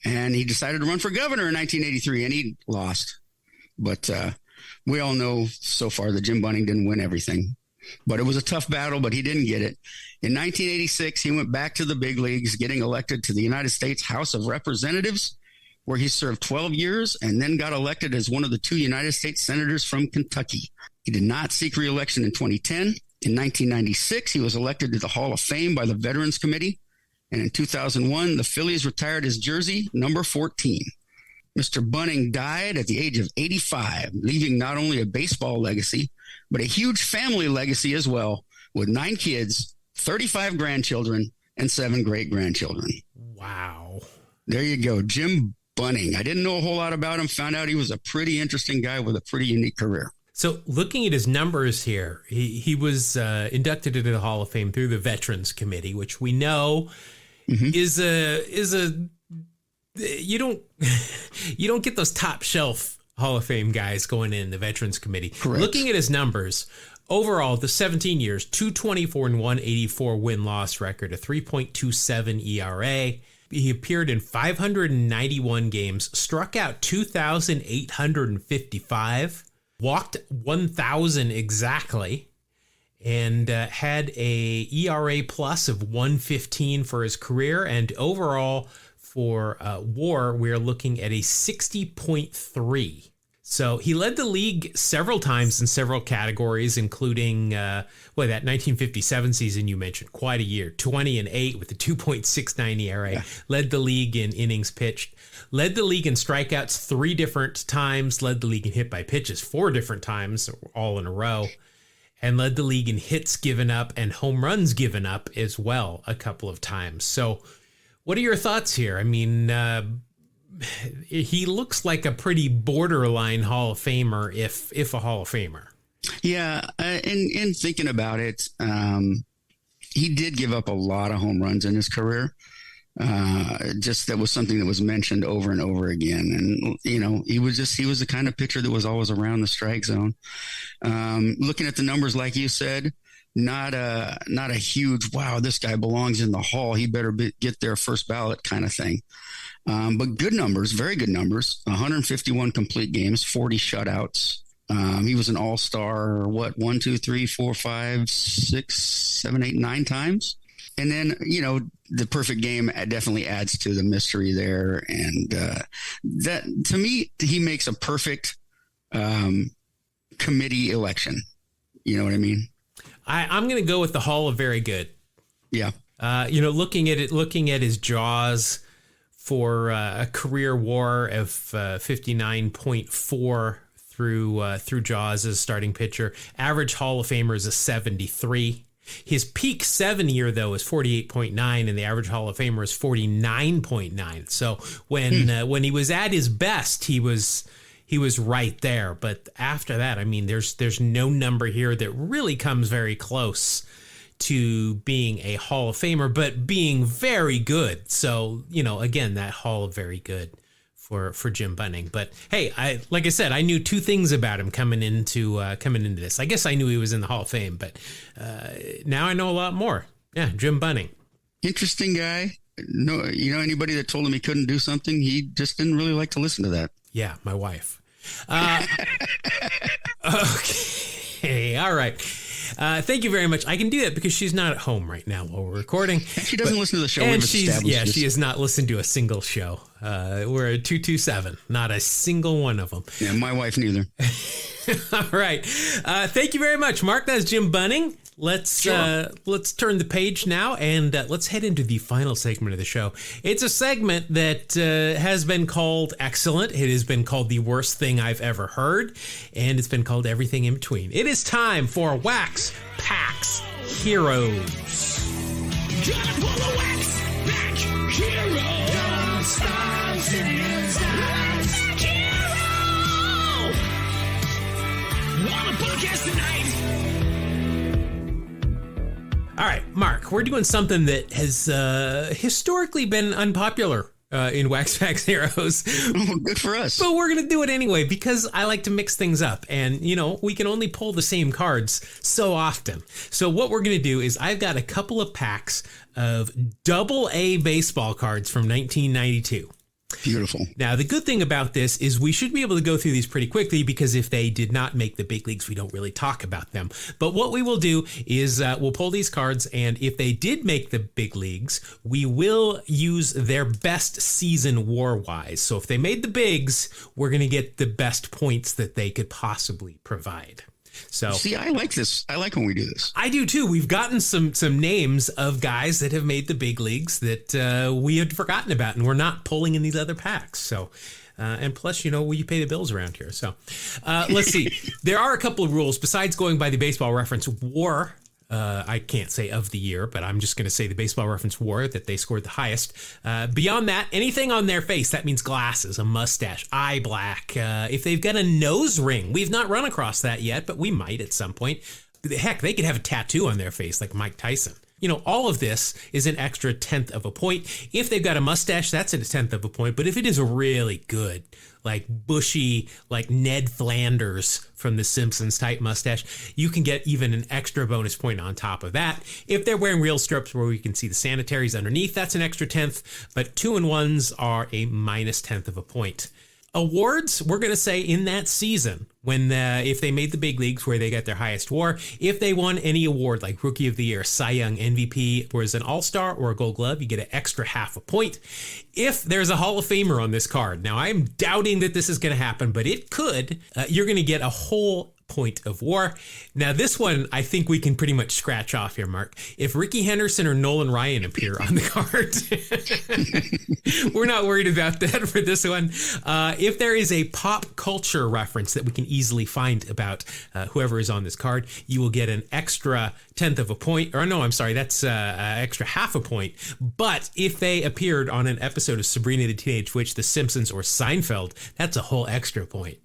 And he decided to run for governor in 1983, and he lost. But we all know so far that Jim Bunning didn't win everything. But it was a tough battle, but he didn't get it. In 1986, he went back to the big leagues, getting elected to the United States House of Representatives, where he served 12 years and then got elected as one of the 2 United States senators from Kentucky. He did not seek re-election in 2010. In 1996, he was elected to the Hall of Fame by the Veterans Committee. And in 2001, the Phillies retired his jersey, number 14. Mr. Bunning died at the age of 85, leaving not only a baseball legacy, but a huge family legacy as well, with 9 kids, 35 grandchildren, and 7 great-grandchildren. Wow. There you go, Jim Bunning. I didn't know a whole lot about him, found out he was a pretty interesting guy with a pretty unique career. So looking at his numbers here, he was inducted into the Hall of Fame through the Veterans Committee, which we know is a you don't get those top shelf Hall of Fame guys going in the Veterans Committee. Correct. Looking at his numbers, overall, the 17 years, 224 and 184 win-loss record, a 3.27 ERA. He appeared in 591 games, struck out 2,855, walked 1,000 exactly, and had a ERA plus of 115 for his career. And overall, for WAR, we're looking at a 60.3. So he led the league several times in several categories, including that 1957 season you mentioned, quite a year, 20-8 with a 2.69 ERA. Yeah. Led the league in innings pitched, led the league in strikeouts 3 different times, led the league in hit by pitches 4 different times, all in a row, and led the league in hits given up and home runs given up as well a couple of times. So what are your thoughts here? I mean, he looks like a pretty borderline Hall of Famer, if a Hall of Famer. Yeah, in thinking about it, he did give up a lot of home runs in his career. Just that was something that was mentioned over and over again. And, you know, he was the kind of pitcher that was always around the strike zone. Looking at the numbers, like you said, not a huge, wow, this guy belongs in the Hall, he better get there first ballot kind of thing. But good numbers, very good numbers, 151 complete games, 40 shutouts. He was an all-star, 1, 2, 3, 4, 5, 6, 7, 8, 9 times. And then, you know, the perfect game definitely adds to the mystery there. And that, to me, he makes a perfect committee election. You know what I mean? I'm going to go with the Hall of Very Good. Yeah. Looking at his Jaws for a career WAR of 59.4 through Jaws as starting pitcher. Average Hall of Famer is a 73. His peak 7 year, though, is 48.9, and the average Hall of Famer is 49.9. So when he was at his best, he was right there. But after that, I mean, there's no number here that really comes very close to being a Hall of Famer, but being very good. So, you know, again, that Hall of Very Good for Jim Bunning. But hey, like I said, I knew two things about him coming into this. I guess I knew he was in the Hall of Fame, but now I know a lot more. Yeah, Jim Bunning. Interesting guy. No, anybody that told him he couldn't do something, he just didn't really like to listen to that. Yeah, my wife. Okay, all right. Thank you very much. I can do that because she's not at home right now while we're recording. She doesn't listen to the show. And she has not listened to a single show. We're at 227. Not a single one of them. Yeah, my wife neither. All right. Thank you very much, Mark. That's Jim Bunning. Let's turn the page now and let's head into the final segment of the show. It's a segment that has been called excellent. It has been called the worst thing I've ever heard, and it's been called everything in between. It is time for Wax Packs Heroes. Gotta pull the Wax Pack Hero. Stars in his eyes. Hero. On the podcast tonight. All right, Mark, we're doing something that has historically been unpopular in Wax Packs Heroes. Oh, good for us. But we're going to do it anyway because I like to mix things up. And, we can only pull the same cards so often. So what we're going to do is I've got a couple of packs of AA baseball cards from 1992. Beautiful. Now, the good thing about this is we should be able to go through these pretty quickly because if they did not make the big leagues, we don't really talk about them. But what we will do is we'll pull these cards, and if they did make the big leagues, we will use their best season WAR-wise. So if they made the bigs, we're going to get the best points that they could possibly provide. So see, I like this. I like when we do this. I do too. We've gotten some names of guys that have made the big leagues that we had forgotten about, and we're not pulling in these other packs. So, and plus, we pay the bills around here. So, let's see. There are a couple of rules besides going by the Baseball Reference WAR. I can't say of the year, but I'm just going to say the Baseball Reference WAR that they scored the highest. Beyond that, anything on their face, that means glasses, a mustache, eye black. If they've got a nose ring, we've not run across that yet, but we might at some point. Heck, they could have a tattoo on their face like Mike Tyson. All of this is an extra 1/10 of a point. If they've got a mustache, that's a 1/10 of a point. But if it is a really good, like bushy, like Ned Flanders from The Simpsons type mustache, you can get even an extra bonus point on top of that. If they're wearing real strips where we can see the sanitaries underneath, that's an extra 1/10. But 2-in-1s are a minus 1/10 of a point. Awards, we're going to say in that season, when if they made the big leagues where they got their highest WAR, if they won any award like Rookie of the Year, Cy Young, MVP, or as an All-Star or a Gold Glove, you get an extra 1/2 a point. If there's a Hall of Famer on this card, now I'm doubting that this is going to happen, but it could, you're going to get a whole point of WAR. Now, this one, I think we can pretty much scratch off here, Mark. If Ricky Henderson or Nolan Ryan appear on the card, we're not worried about that for this one. If there is a pop culture reference that we can easily find about whoever is on this card, you will get an extra 1/10 of a point. Or no, I'm sorry, that's extra 1/2 a point. But if they appeared on an episode of Sabrina the Teenage Witch, The Simpsons, or Seinfeld, that's a whole extra point.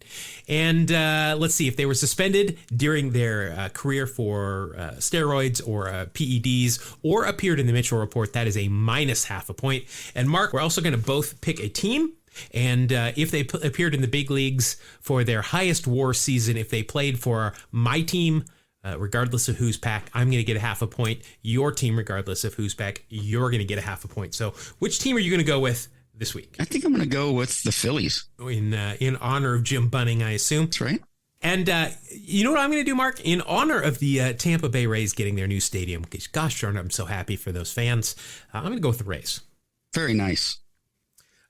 And let's see, if they were suspended during their career for steroids or PEDs or appeared in the Mitchell Report, that is a minus 1/2 a point. And Mark, we're also going to both pick a team. And if they appeared in the big leagues for their highest WAR season, if they played for my team, regardless of who's pack, I'm going to get a 1/2 a point. Your team, regardless of who's pack, you're going to get a 1/2 a point. So which team are you going to go with this week? I think I'm going to go with the Phillies. In honor of Jim Bunning, I assume. That's right. And you know what I'm going to do, Mark? In honor of the Tampa Bay Rays getting their new stadium, gosh darn it, I'm so happy for those fans. I'm going to go with the Rays. Very nice.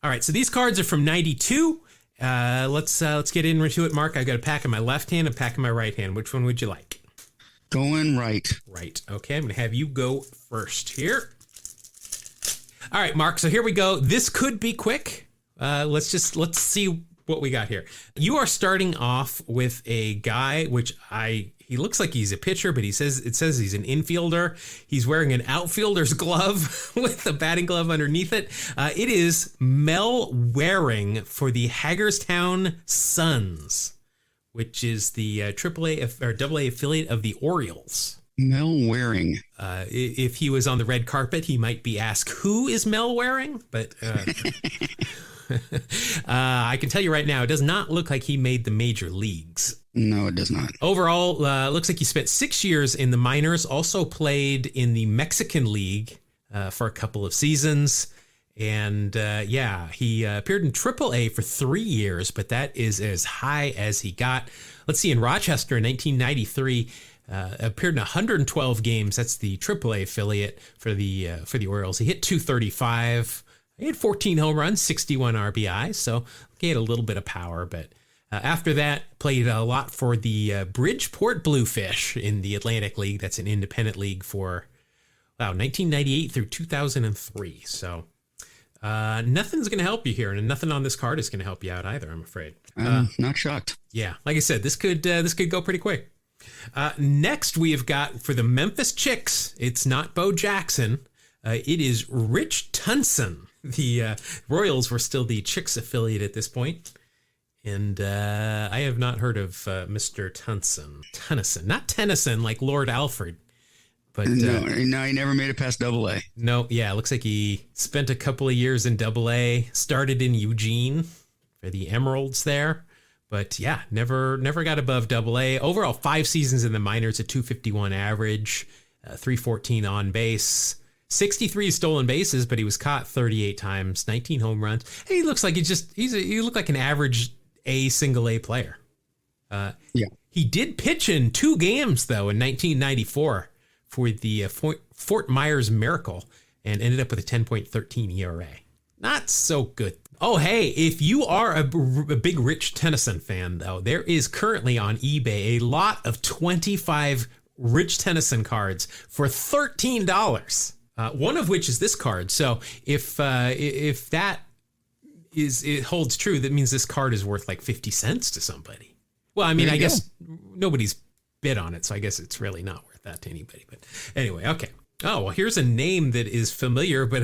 All right, so these cards are from 92. Let's get into it, Mark. I've got a pack in my left hand, a pack in my right hand. Which one would you like? Going right. Right. Okay, I'm going to have you go first here. All right, Mark, so here we go. This could be quick. Let's see what we got here. You are starting off with a guy, he looks like he's a pitcher, but it says he's an infielder. He's wearing an outfielder's glove with a batting glove underneath it. It is Mel Waring for the Hagerstown Suns, which is the AAA or AA affiliate of the Orioles. Mel Waring. If he was on the red carpet, he might be asked, who is Mel Waring? But I can tell you right now, it does not look like he made the major leagues. No, it does not. Overall, looks like he spent 6 years in the minors, also played in the Mexican League for a couple of seasons. And he appeared in AAA for 3 years, but that is as high as he got. Let's see, in Rochester in 1993, appeared in 112 games. That's the AAA affiliate for the Orioles. He hit .235. He had 14 home runs, 61 RBI, so he had a little bit of power. But after that, played a lot for the Bridgeport Bluefish in the Atlantic League. That's an independent league for 1998 through 2003. So nothing's going to help you here, and nothing on this card is going to help you out either, I'm afraid. I'm not shocked. Yeah, like I said, this could go pretty quick. Next, we have got for the Memphis Chicks. It's not Bo Jackson. It is Rich Tunson. The Royals were still the Chicks affiliate at this point. And I have not heard of Mr. Tunson. Tennyson. Not Tennyson like Lord Alfred. But no, he never made it past Double-A. No, yeah, it looks like he spent a couple of years in Double-A, started in Eugene for the Emeralds there. But yeah, never got above Double-A. Overall, 5 seasons in the minors, a .251 average, 314 on base. 63 stolen bases, but he was caught 38 times, 19 home runs. Hey, he looks like he looked like an average single A player. Yeah. He did pitch in 2 games though in 1994 for the Fort Myers Miracle and ended up with a 10.13 ERA. Not so good. Oh, hey, if you are a big Rich Tennyson fan though, there is currently on eBay a lot of 25 Rich Tennyson cards for $13. One of which is this card. So if that it holds true, that means this card is worth like 50 cents to somebody. Well, I mean, I guess nobody's bid on it, so I guess it's really not worth that to anybody. But anyway, okay. Oh, well, here's a name that is familiar, but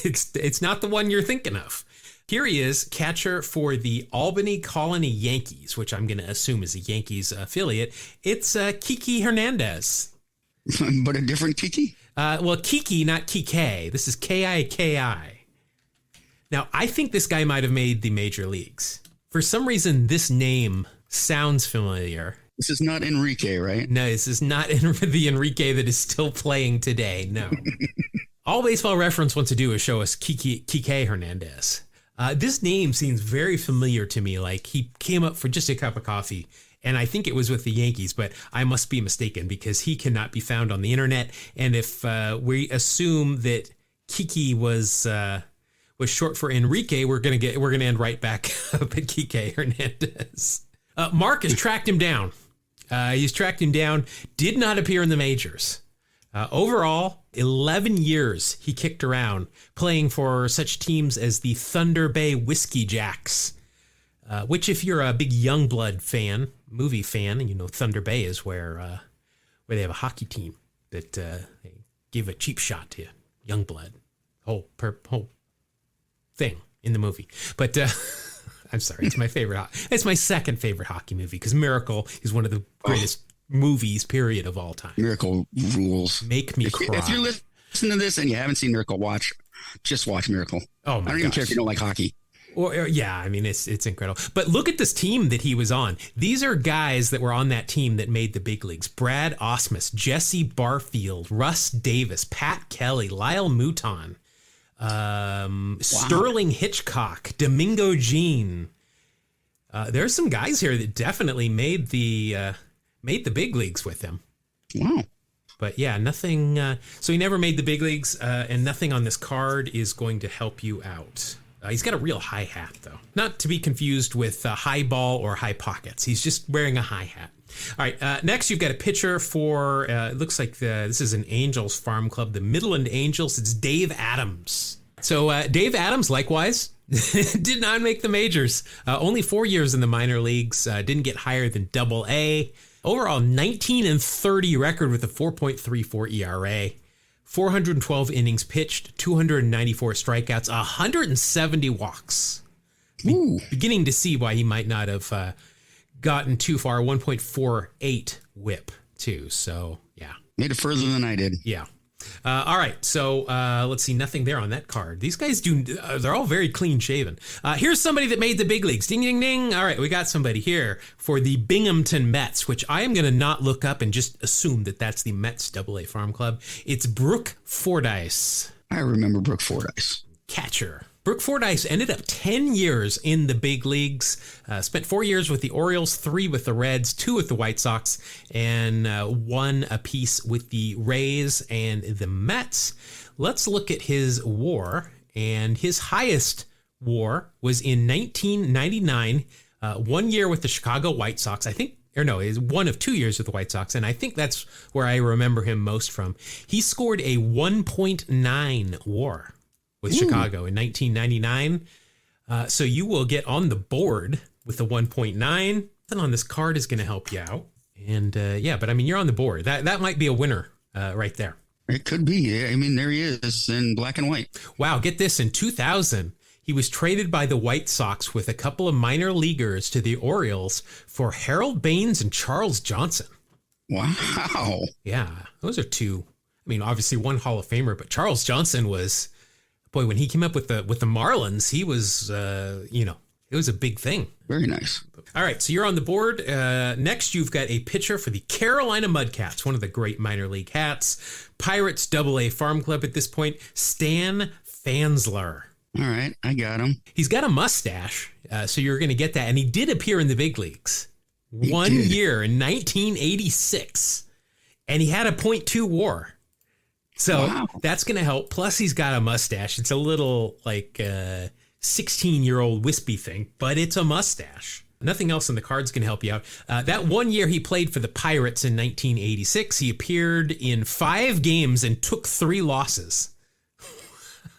it's not the one you're thinking of. Here he is, catcher for the Albany Colony Yankees, which I'm going to assume is a Yankees affiliate. It's Kiki Hernandez. But a different Kiki? Well, Kiki, not Kike. This is Kiki. Now, I think this guy might have made the major leagues. For some reason, this name sounds familiar. This is not Enrique, right? No, this is not the Enrique that is still playing today. No. All Baseball Reference wants to do is show us Kike Hernandez. This name seems very familiar to me. Like he came up for just a cup of coffee. And I think it was with the Yankees, but I must be mistaken because he cannot be found on the internet. And if we assume that Kiki was short for Enrique, we're gonna end right back up at Kike Hernandez. Mark has tracked him down. He's tracked him down. Did not appear in the majors. Overall, 11 years he kicked around, playing for such teams as the Thunder Bay Whiskey Jacks. Which, if you're a big Youngblood fan, movie fan, you know Thunder Bay is where they have a hockey team that they give a cheap shot to Youngblood, whole thing in the movie. But I'm sorry, it's my favorite. It's my second favorite hockey movie because Miracle is one of the greatest movies, period, of all time. Miracle rules. Make me cry. If you're listening to this and you haven't seen Miracle, just watch Miracle. Oh my! I don't even care if you don't like hockey. Or yeah, I mean, it's incredible. But look at this team that he was on. These are guys that were on that team that made the big leagues. Brad Osmus, Jesse Barfield, Russ Davis, Pat Kelly, Lyle Mouton, Sterling Hitchcock, Domingo Jean. There's some guys here that definitely made the big leagues with him. Wow. But yeah, nothing. So he never made the big leagues, and nothing on this card is going to help you out. He's got a real high hat, though. Not to be confused with high ball or high pockets. He's just wearing a high hat. All right, next you've got a pitcher for, it looks like this is an Angels farm club, the Midland Angels. It's Dave Adams. So Dave Adams, likewise, did not make the majors. Only 4 years in the minor leagues. Didn't get higher than Double-A. Overall, 19-30 record with a 4.34 ERA. 412 innings pitched, 294 strikeouts, 170 walks. Beginning to see why he might not have gotten too far. 1.48 whip, too. So, yeah. Made it further than I did. Yeah. All right, so let's see, nothing there on that card. These guys they're all very clean shaven. Here's somebody that made the big leagues. Ding, ding, ding. All right, we got somebody here for the Binghamton Mets, which I am going to not look up and just assume that that's the Mets AA Farm Club. It's Brooke Fordyce. I remember Brooke Fordyce. Catcher. Brooke Fordyce ended up 10 years in the big leagues, spent 4 years with the Orioles, 3 with the Reds, 2 with the White Sox, and 1 apiece with the Rays and the Mets. Let's look at his WAR, and his highest WAR was in 1999, 1 year with the Chicago White Sox, I think. Or no, it's 1 of 2 years with the White Sox, and I think that's where I remember him most from. He scored a 1.9 WAR with Chicago in 1999. So you will get on the board with the 1.9. Nothing on this card is going to help you out. And but I mean, you're on the board. That might be a winner right there. It could be. I mean, there he is in black and white. Wow, get this. In 2000, he was traded by the White Sox with a couple of minor leaguers to the Orioles for Harold Baines and Charles Johnson. Wow. Yeah, those are 2. I mean, obviously 1 Hall of Famer, but Charles Johnson was... Boy, when he came up with the Marlins, he was, it was a big thing. Very nice. All right, so you're on the board. Next, you've got a pitcher for the Carolina Mudcats, one of the great minor league hats. Pirates AA Farm Club at this point, Stan Fansler. All right, I got him. He's got a mustache, so you're going to get that. And he did appear in the big leagues. 1 year in 1986. And he had a .2 WAR. So That's going to help. Plus, he's got a mustache. It's a little like 16-year-old wispy thing, but it's a mustache. Nothing else in the card's going to help you out. That 1 year he played for the Pirates in 1986, he appeared in 5 games and took 3 losses.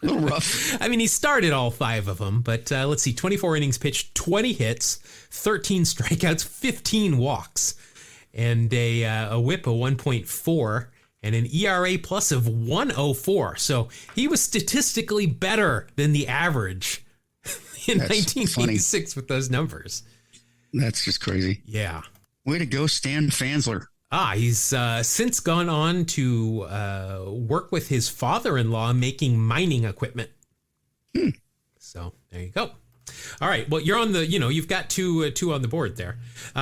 A little rough. I mean, he started all 5 of them, but let's see, 24 innings pitched, 20 hits, 13 strikeouts, 15 walks, and a whip of 1.4. and an ERA plus of 104. So he was statistically better than the average in 1986 with those numbers. That's just crazy. Yeah. Way to go, Stan Fansler. He's since gone on to work with his father-in-law making mining equipment. So there you go. All right. Well, you're on the, you've got two on the board there.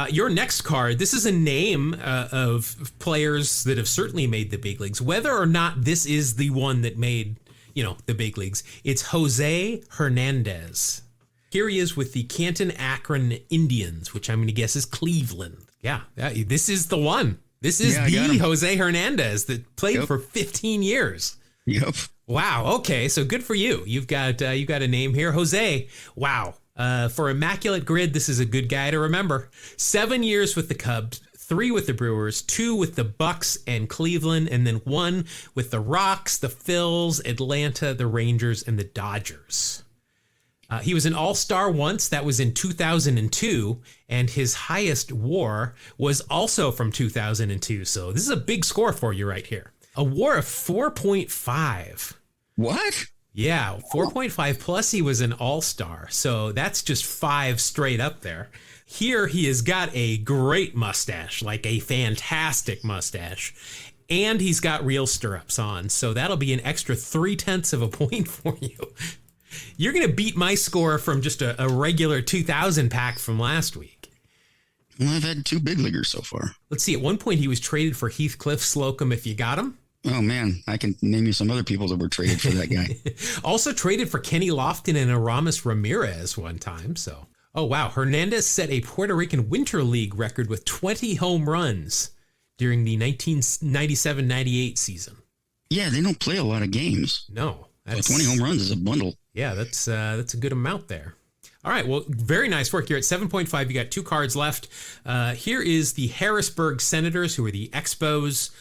Your next card, this is a name of players that have certainly made the big leagues. Whether or not this is the one that made, the big leagues, it's Jose Hernandez. Here he is with the Canton Akron Indians, which I'm going to guess is Cleveland. Yeah, this is the one. This is the Jose Hernandez that played for 15 years. Yep. Wow. Okay. So good for you. You've got a name here, Jose. Wow. For Immaculate Grid, this is a good guy to remember. 7 years with the Cubs, 3 with the Brewers, 2 with the Bucks and Cleveland, and then 1 with the Rocks, the Phils, Atlanta, the Rangers, and the Dodgers. He was an all-star once. That was in 2002, and his highest WAR was also from 2002. So this is a big score for you right here. A WAR of 4.5. What? Yeah, 4.5 plus he was an all-star. So that's just 5 straight up there. Here he has got a great mustache, like a fantastic mustache. And he's got real stirrups on. So that'll be an extra 0.3 of a point for you. You're going to beat my score from just a regular 2000 pack from last week. Well, I've had 2 big leaguers so far. Let's see. At one point, he was traded for Heathcliff Slocum, if you got him. Oh, man. I can name you some other people that were traded for that guy. Also traded for Kenny Lofton and Aramis Ramirez one time. So, oh, wow. Hernandez set a Puerto Rican Winter League record with 20 home runs during the 1997-98 season. Yeah, they don't play a lot of games. No. 20 home runs is a bundle. Yeah, that's a good amount there. All right, well, very nice work here. At 7.5, you got 2 cards left. Here is the Harrisburg Senators, who are the Expos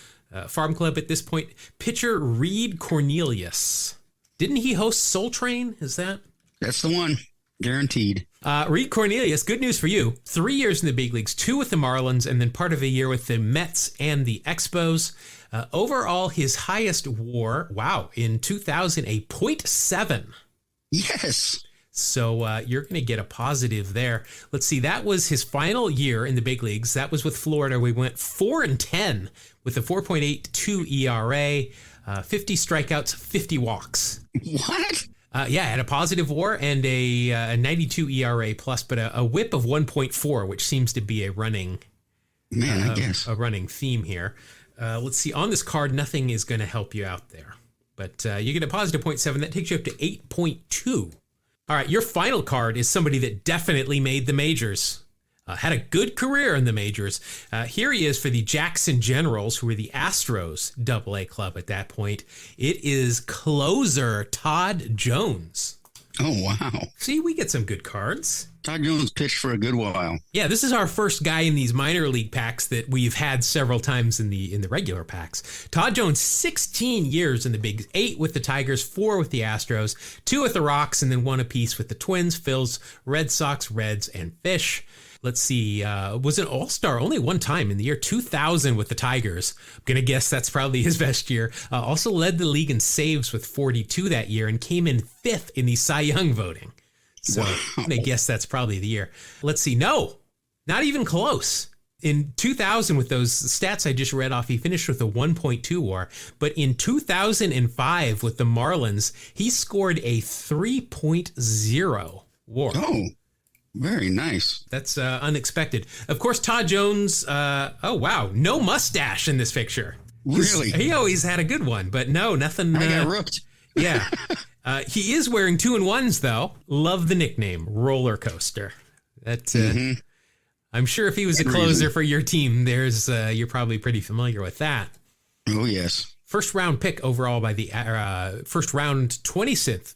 Farm Club at this point. Pitcher Reed Cornelius. Didn't he host Soul Train? Is that? That's the one. Guaranteed. Reed Cornelius, good news for you. 3 years in the big leagues, 2 with the Marlins, and then part of a year with the Mets and the Expos. Overall, his highest WAR, in 2000, a 0.7. Yes. So you're going to get a positive there. Let's see. That was his final year in the big leagues. That was with Florida. We went 4-10 with a 4.82 ERA. 50 strikeouts, 50 walks. What? Yeah, had a positive WAR and a 92 ERA plus, but a WHIP of 1.4, which seems to be a running I guess a running theme here. Let's see. On this card, nothing is going to help you out there, but you get a positive 0.7. That takes you up to 8.2. All right, your final card is somebody that definitely made the majors. Had a good career in the majors. Here he is for the Jackson Generals, who were the Astros AA club at that point. It is closer Todd Jones. Oh, wow. See, we get some good cards. Todd Jones pitched for a good while. Yeah, this is our first guy in these minor league packs that we've had several times in the regular packs. Todd Jones, 16 years in the Big 8 with the Tigers, 4 with the Astros, 2 with the Rocks, and then 1 apiece with the Twins, Phils, Red Sox, Reds, and Fish. Let's see, was an all-star only one time in the year 2000 with the Tigers. I'm going to guess that's probably his best year. Also led the league in saves with 42 that year and came in 5th in the Cy Young voting. So I'm going to guess that's probably the year. Let's see. No, not even close. In 2000, with those stats I just read off, he finished with a 1.2 WAR. But in 2005 with the Marlins, he scored a 3.0 WAR. Oh. Very nice. That's unexpected. Of course, Todd Jones, oh, wow, no mustache in this picture. Really? He always had a good one, but no, nothing. I got rooked. Yeah. He is wearing 2-in-1s, though. Love the nickname, Roller Coaster. That, I'm sure if he was a closer for your team, you're probably pretty familiar with that. Oh, yes. First round pick overall by the first round 27th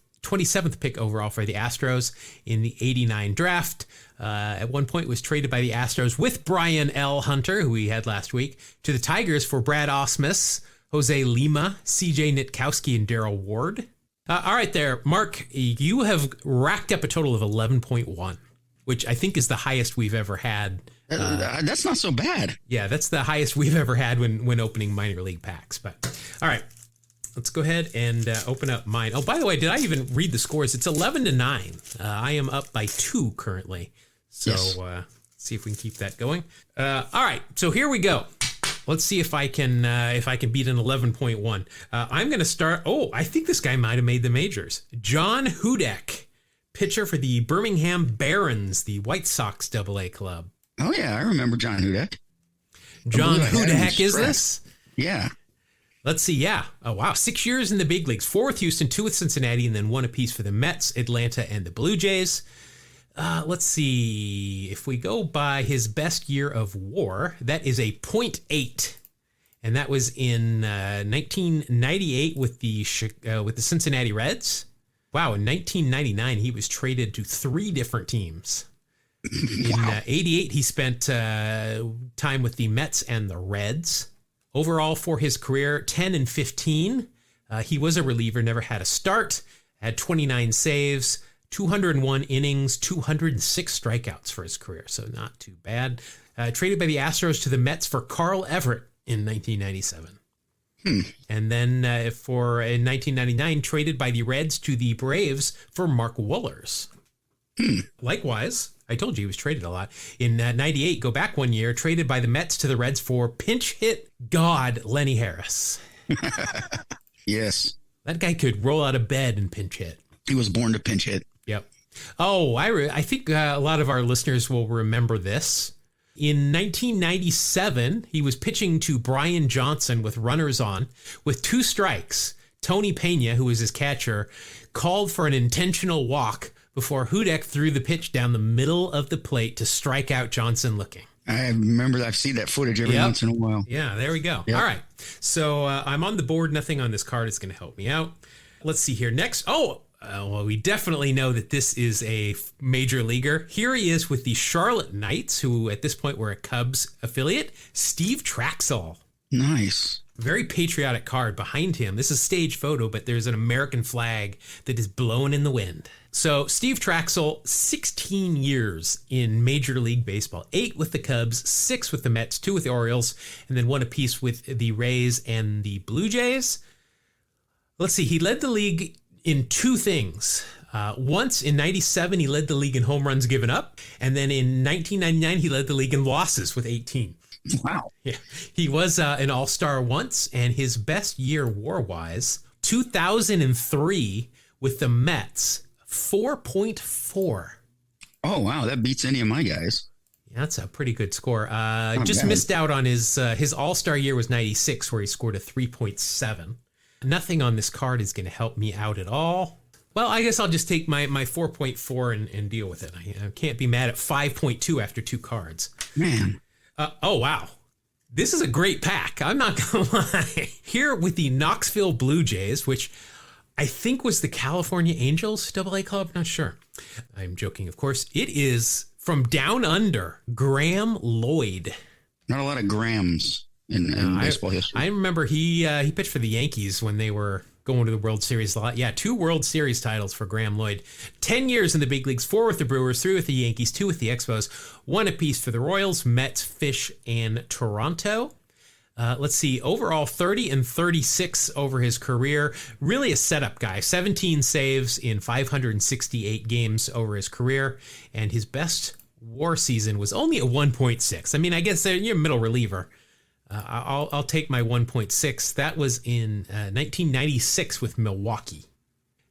pick overall for the Astros in the 89 draft. At one point was traded by the Astros with Brian L. Hunter, who we had last week, to the Tigers for Brad Ausmus, Jose Lima, CJ Nitkowski, and Darrell Ward. All right there, Mark, you have racked up a total of 11.1, which I think is the highest we've ever had. That's not so bad. Yeah, that's the highest we've ever had when opening minor league packs. But all right. Let's go ahead and open up mine. Oh, by the way, did I even read the scores? It's 11-9. I am up by 2 currently. So yes. See if we can keep that going. All right, so here we go. Let's see if I can beat an 11.1. I'm going to start. Oh, I think this guy might have made the majors. John Hudek, pitcher for the Birmingham Barons, the White Sox AA club. Oh yeah, I remember John Hudek. John, who the heck is this? Yeah. Let's see. Yeah. Oh, wow. 6 years in the big leagues, 4 with Houston, 2 with Cincinnati, and then 1 apiece for the Mets, Atlanta, and the Blue Jays. Let's see. If we go by his best year of WAR, that is a 0.8. And that was in 1998 with the Cincinnati Reds. Wow. In 1999, he was traded to 3 different teams. Wow. In 88, he spent time with the Mets and the Reds. Overall for his career, 10-15. He was a reliever, never had a start, had 29 saves, 201 innings, 206 strikeouts for his career, so not too bad. Traded by the Astros to the Mets for Carl Everett in 1997. And then in 1999, traded by the Reds to the Braves for Mark Wohlers. Likewise, I told you he was traded a lot. In 98, go back 1 year, traded by the Mets to the Reds for pinch hit god Lenny Harris. Yes. That guy could roll out of bed and pinch hit. He was born to pinch hit. Yep. Oh, I think a lot of our listeners will remember this. In 1997, he was pitching to Brian Johnson with runners on. With 2 strikes, Tony Pena, who was his catcher, called for an intentional walk before Hudek threw the pitch down the middle of the plate to strike out Johnson looking. I remember I've seen that footage every once in a while. Yeah, there we go. Yep. All right. So I'm on the board. Nothing on this card is going to help me out. Let's see here. Next. Well, we definitely know that this is a major leaguer. Here he is with the Charlotte Knights, who at this point were a Cubs affiliate, Steve Traxel. Nice. Very patriotic card behind him. This is a stage photo, but there's an American flag that is blown in the wind. So Steve Traxel, 16 years in Major League Baseball, 8 with the Cubs, 6 with the Mets, 2 with the Orioles, and then 1 apiece with the Rays and the Blue Jays. Let's see, he led the league in 2 things. Once in 97, he led the league in home runs given up, and then in 1999, he led the league in losses with 18. Wow. Yeah. He was an all-star once, and his best year war-wise, 2003 with the Mets, 4.4. Oh, wow. That beats any of my guys. Yeah, that's a pretty good score. Not Just bad. missed out on his all-star year was 96, where he scored a 3.7. Nothing on this card is going to help me out at all. Well, I guess I'll just take my 4.4 and deal with it. I can't be mad at 5.2 after 2 cards. Man. Oh, wow. This is a great pack. I'm not going to lie. Here with the Knoxville Blue Jays, which I think was the California Angels AA club. Not sure. I'm joking, of course. It is from down under, Graham Lloyd. Not a lot of Grahams in baseball history. I remember he pitched for the Yankees when they were going to the World Series a lot. Yeah, 2 World Series titles for Graham Lloyd. 10 years in the big leagues, 4 with the Brewers, 3 with the Yankees, 2 with the Expos, 1 apiece for the Royals, Mets, Fish, and Toronto. Let's see, overall 30 and 36 over his career. Really a setup guy. 17 saves in 568 games over his career. And his best WAR season was only a 1.6. I mean, I guess you're a middle reliever. I'll take my 1.6. That was in 1996 with Milwaukee.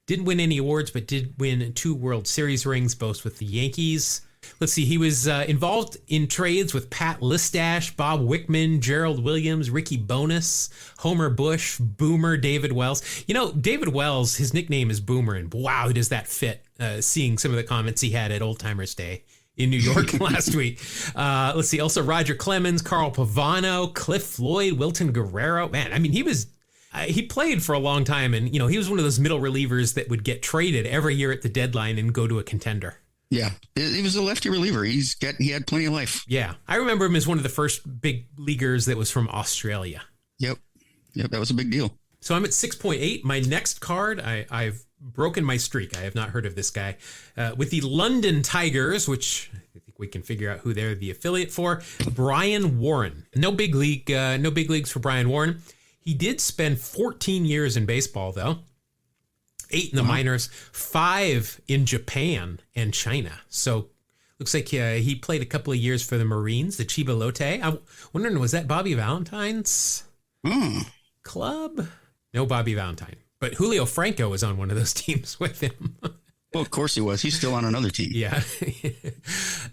Didn't win any awards, but did win 2 World Series rings, both with the Yankees. Let's see, he was involved in trades with Pat Listash, Bob Wickman, Gerald Williams, Ricky Bonas, Homer Bush, Boomer, David Wells. You know, David Wells, his nickname is Boomer, and wow, does that fit, seeing some of the comments he had at Old Timers Day in New York last week. Let's see, also Roger Clemens, Carl Pavano, Cliff Floyd, Wilton Guerrero. Man, I mean, he played for a long time, and, you know, he was one of those middle relievers that would get traded every year at the deadline and go to a contender. Yeah, he was a lefty reliever. He had plenty of life. Yeah, I remember him as one of the first big leaguers that was from Australia. Yep, that was a big deal. So I'm at 6.8. My next card, I've broken my streak. I have not heard of this guy. With the London Tigers, which I think we can figure out who they're the affiliate for, Brian Warren. No big leagues for Brian Warren. He did spend 14 years in baseball, though. 8 in the minors, 5 in Japan and China. So looks like he played a couple of years for the Marines, the Chiba Lotte. I'm wondering, was that Bobby Valentine's club? No Bobby Valentine. But Julio Franco was on one of those teams with him. Well, of course he was. He's still on another team. Yeah.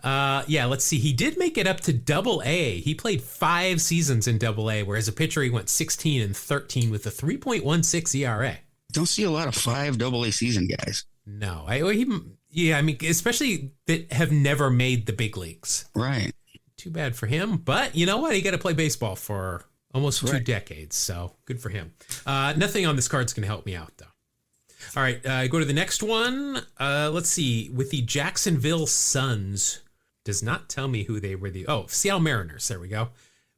Let's see. He did make it up to AA. He played 5 seasons in AA, where as a pitcher he went 16 and 13 with a 3.16 ERA. Don't see a lot of 5 AA season guys. No, I mean, especially that have never made the big leagues. Right. Too bad for him. But you know what? He got to play baseball for almost 2 decades. So good for him. Nothing on this card's going to help me out, though. All right, go to the next one. Let's see. With the Jacksonville Suns, does not tell me who they were. Seattle Mariners. There we go.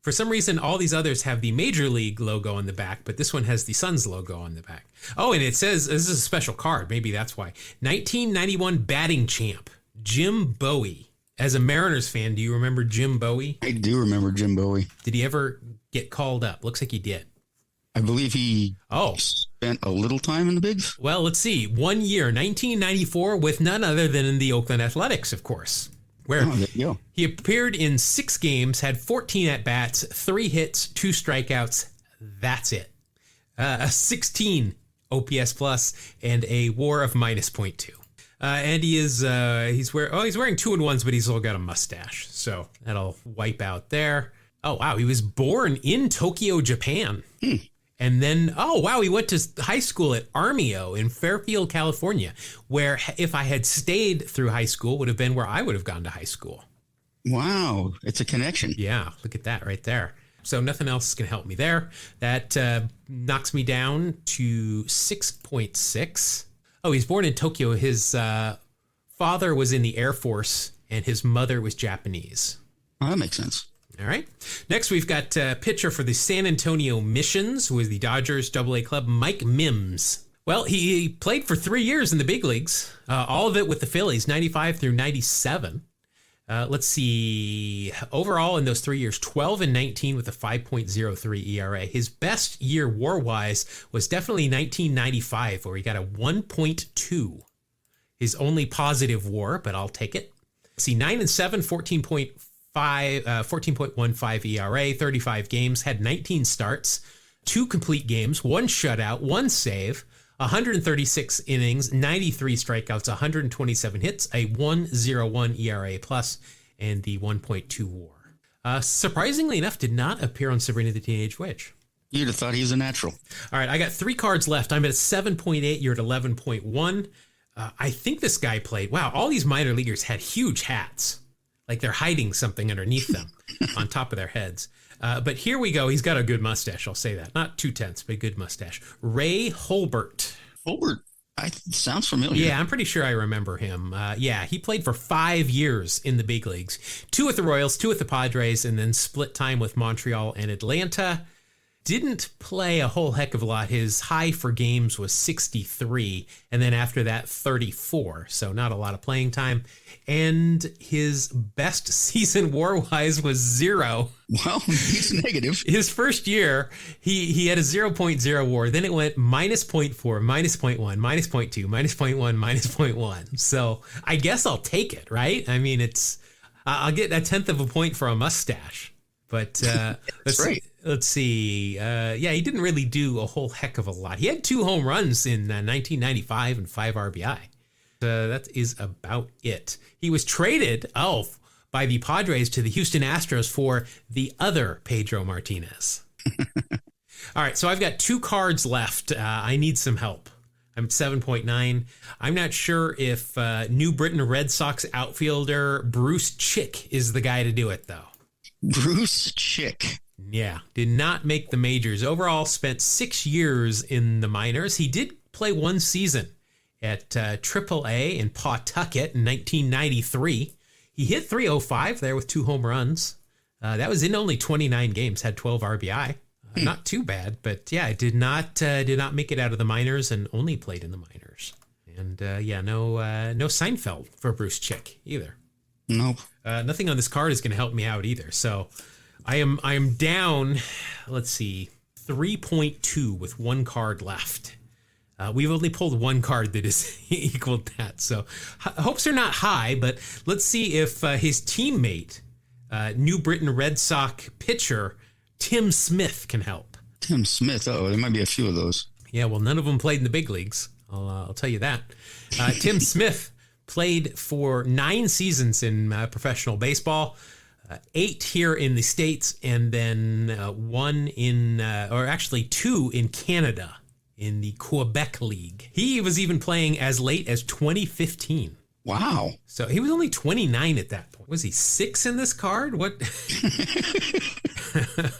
For some reason, all these others have the Major League logo on the back, but this one has the Suns logo on the back. Oh, and it says, this is a special card. Maybe that's why. 1991 batting champ, Jim Bowie. As a Mariners fan, do you remember Jim Bowie? I do remember Jim Bowie. Did he ever get called up? Looks like he did. I believe he spent a little time in the bigs. Well, let's see. 1 year, 1994, with none other than in the Oakland Athletics, of course. Where he appeared in 6 games, had 14 at-bats, 3 hits, 2 strikeouts. That's it. 16 OPS plus and a WAR of -0.2. And he is he's wearing 2-in-1s, but he's all got a mustache, so that'll wipe out there. Oh wow, he was born in Tokyo, Japan. And then, he went to high school at Armio in Fairfield, California, where if I had stayed through high school would have been where I would have gone to high school. Wow, it's a connection. Yeah, look at that right there. So nothing else is going to help me there. That knocks me down to 6.6. Oh, he's born in Tokyo. His father was in the Air Force and his mother was Japanese. Oh, that makes sense. All right. Next, we've got pitcher for the San Antonio Missions, who is the Dodgers AA club, Mike Mims. Well, he played for 3 years in the big leagues, all of it with the Phillies, 95 through 97. Let's see. Overall, in those 3 years, 12 and 19 with a 5.03 ERA. His best year WAR-wise was definitely 1995, where he got a 1.2. His only positive WAR, but I'll take it. Let's see, 9 and 7, 14.4 14.15 ERA, 35 games, had 19 starts, 2 complete games, 1 shutout, 1 save, 136 innings, 93 strikeouts, 127 hits, a 1.01 ERA plus, and the 1.2 WAR. Surprisingly enough, did not appear on Sabrina the Teenage Witch. You'd have thought he was a natural. All right, I got 3 cards left. I'm at 7.8. You're at 11.1. I think this guy played. Wow, all these minor leaguers had huge hats. Like they're hiding something underneath them on top of their heads. But here we go. He's got a good mustache. I'll say that. Not 2/10, but a good mustache. Ray Holbert. Holbert. Sounds familiar. Yeah, I'm pretty sure I remember him. Yeah, he played for 5 years in the big leagues. 2 with the Royals, 2 with the Padres, and then split time with Montreal and Atlanta. Didn't play a whole heck of a lot. His high for games was 63, and then after that, 34. So not a lot of playing time. And his best season WAR-wise was 0. Well, he's negative. His first year, he had a 0.0 WAR. Then it went minus 0.4, minus 0.1, minus 0.2, minus 0.1, minus 0.1. So I guess I'll take it, right? I mean, I'll get 1/10 of a point for a mustache. But that's right. Let's see. Yeah, he didn't really do a whole heck of a lot. He had 2 home runs in 1995 and 5 RBI. That is about it. He was traded by the Padres to the Houston Astros for the other Pedro Martinez. All right, so I've got 2 cards left. I need some help. I'm at 7.9. I'm not sure if New Britain Red Sox outfielder Bruce Chick is the guy to do it, though. Bruce Chick. Yeah, did not make the majors. Overall, spent 6 years in the minors. He did play 1 season at AAA in Pawtucket in 1993. He hit .305 there with 2 home runs. That was in only 29 games, had 12 RBI. Not too bad, but yeah, did not make it out of the minors and only played in the minors. And no Seinfeld for Bruce Chick either. Nope. Nothing on this card is going to help me out either. So I am down, let's see, 3.2 with 1 card left. We've only pulled 1 card that is equal that. So hopes are not high, but let's see if his teammate, New Britain Red Sox pitcher Tim Smith, can help. Tim Smith. Oh, there might be a few of those. Yeah, well, none of them played in the big leagues. I'll tell you that. Tim Smith played for 9 seasons in professional baseball, 8 here in the States, and then 2 in Canada in the Quebec League. He was even playing as late as 2015. Wow. So he was only 29 at that point. Was he 6 in this card? What?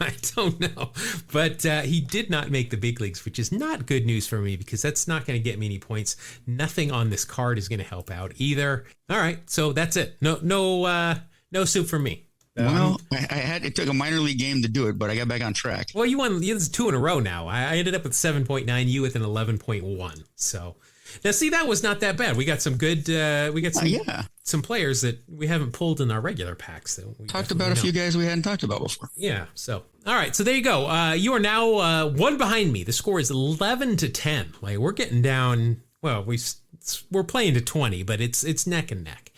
I don't know. But he did not make the big leagues, which is not good news for me because that's not going to get me any points. Nothing on this card is going to help out either. All right. So that's it. No soup for me. Well, it took a minor league game to do it, but I got back on track. Well, you won 2 in a row now. I ended up with 7.9, you with an 11.1. So now, see, that was not that bad. We got some good, some players that we haven't pulled in our regular packs. That we talked about a few guys we hadn't talked about before. Yeah. So, all right. So there you go. You are now 1 behind me. The score is 11-10. Like we're getting down. Well, we're playing to 20, but it's neck and neck.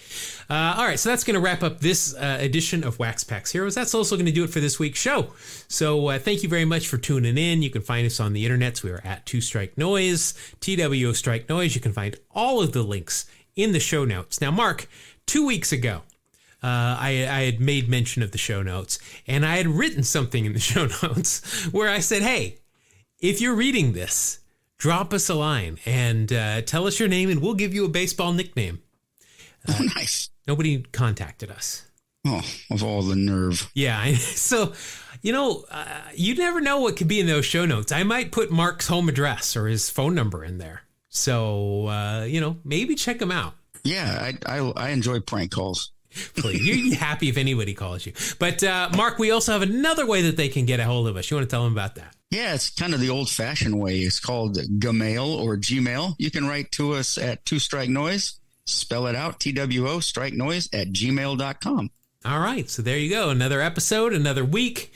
All right, so that's going to wrap up this edition of Wax Packs Heroes. That's also going to do it for this week's show. So thank you very much for tuning in. You can find us on the internet. We are at 2 Strike Noise, TWO Strike Noise. You can find all of the links in the show notes. Now, Mark, 2 weeks ago, I had made mention of the show notes, and I had written something in the show notes where I said, hey, if you're reading this, drop us a line and tell us your name, and we'll give you a baseball nickname. Nice. Nobody contacted us. Oh, of all the nerve. Yeah. So, you never know what could be in those show notes. I might put Mark's home address or his phone number in there. So, maybe check him out. Yeah, I enjoy prank calls. Please, you're happy if anybody calls you. But, Mark, we also have another way that they can get a hold of us. You want to tell them about that? Yeah, it's kind of the old-fashioned way. It's called Gmail or Gmail. You can write to us at 2 Strike Noise. Spell it out, TWO, strike noise at gmail.com. All right. So there you go. Another episode, another week.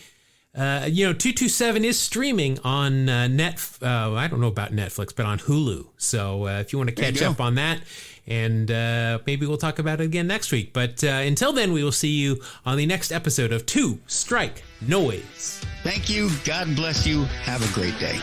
227 is streaming on I don't know about Netflix, but on Hulu. So if you want to catch up on that, and maybe we'll talk about it again next week. But until then, we will see you on the next episode of Two Strike Noise. Thank you. God bless you. Have a great day.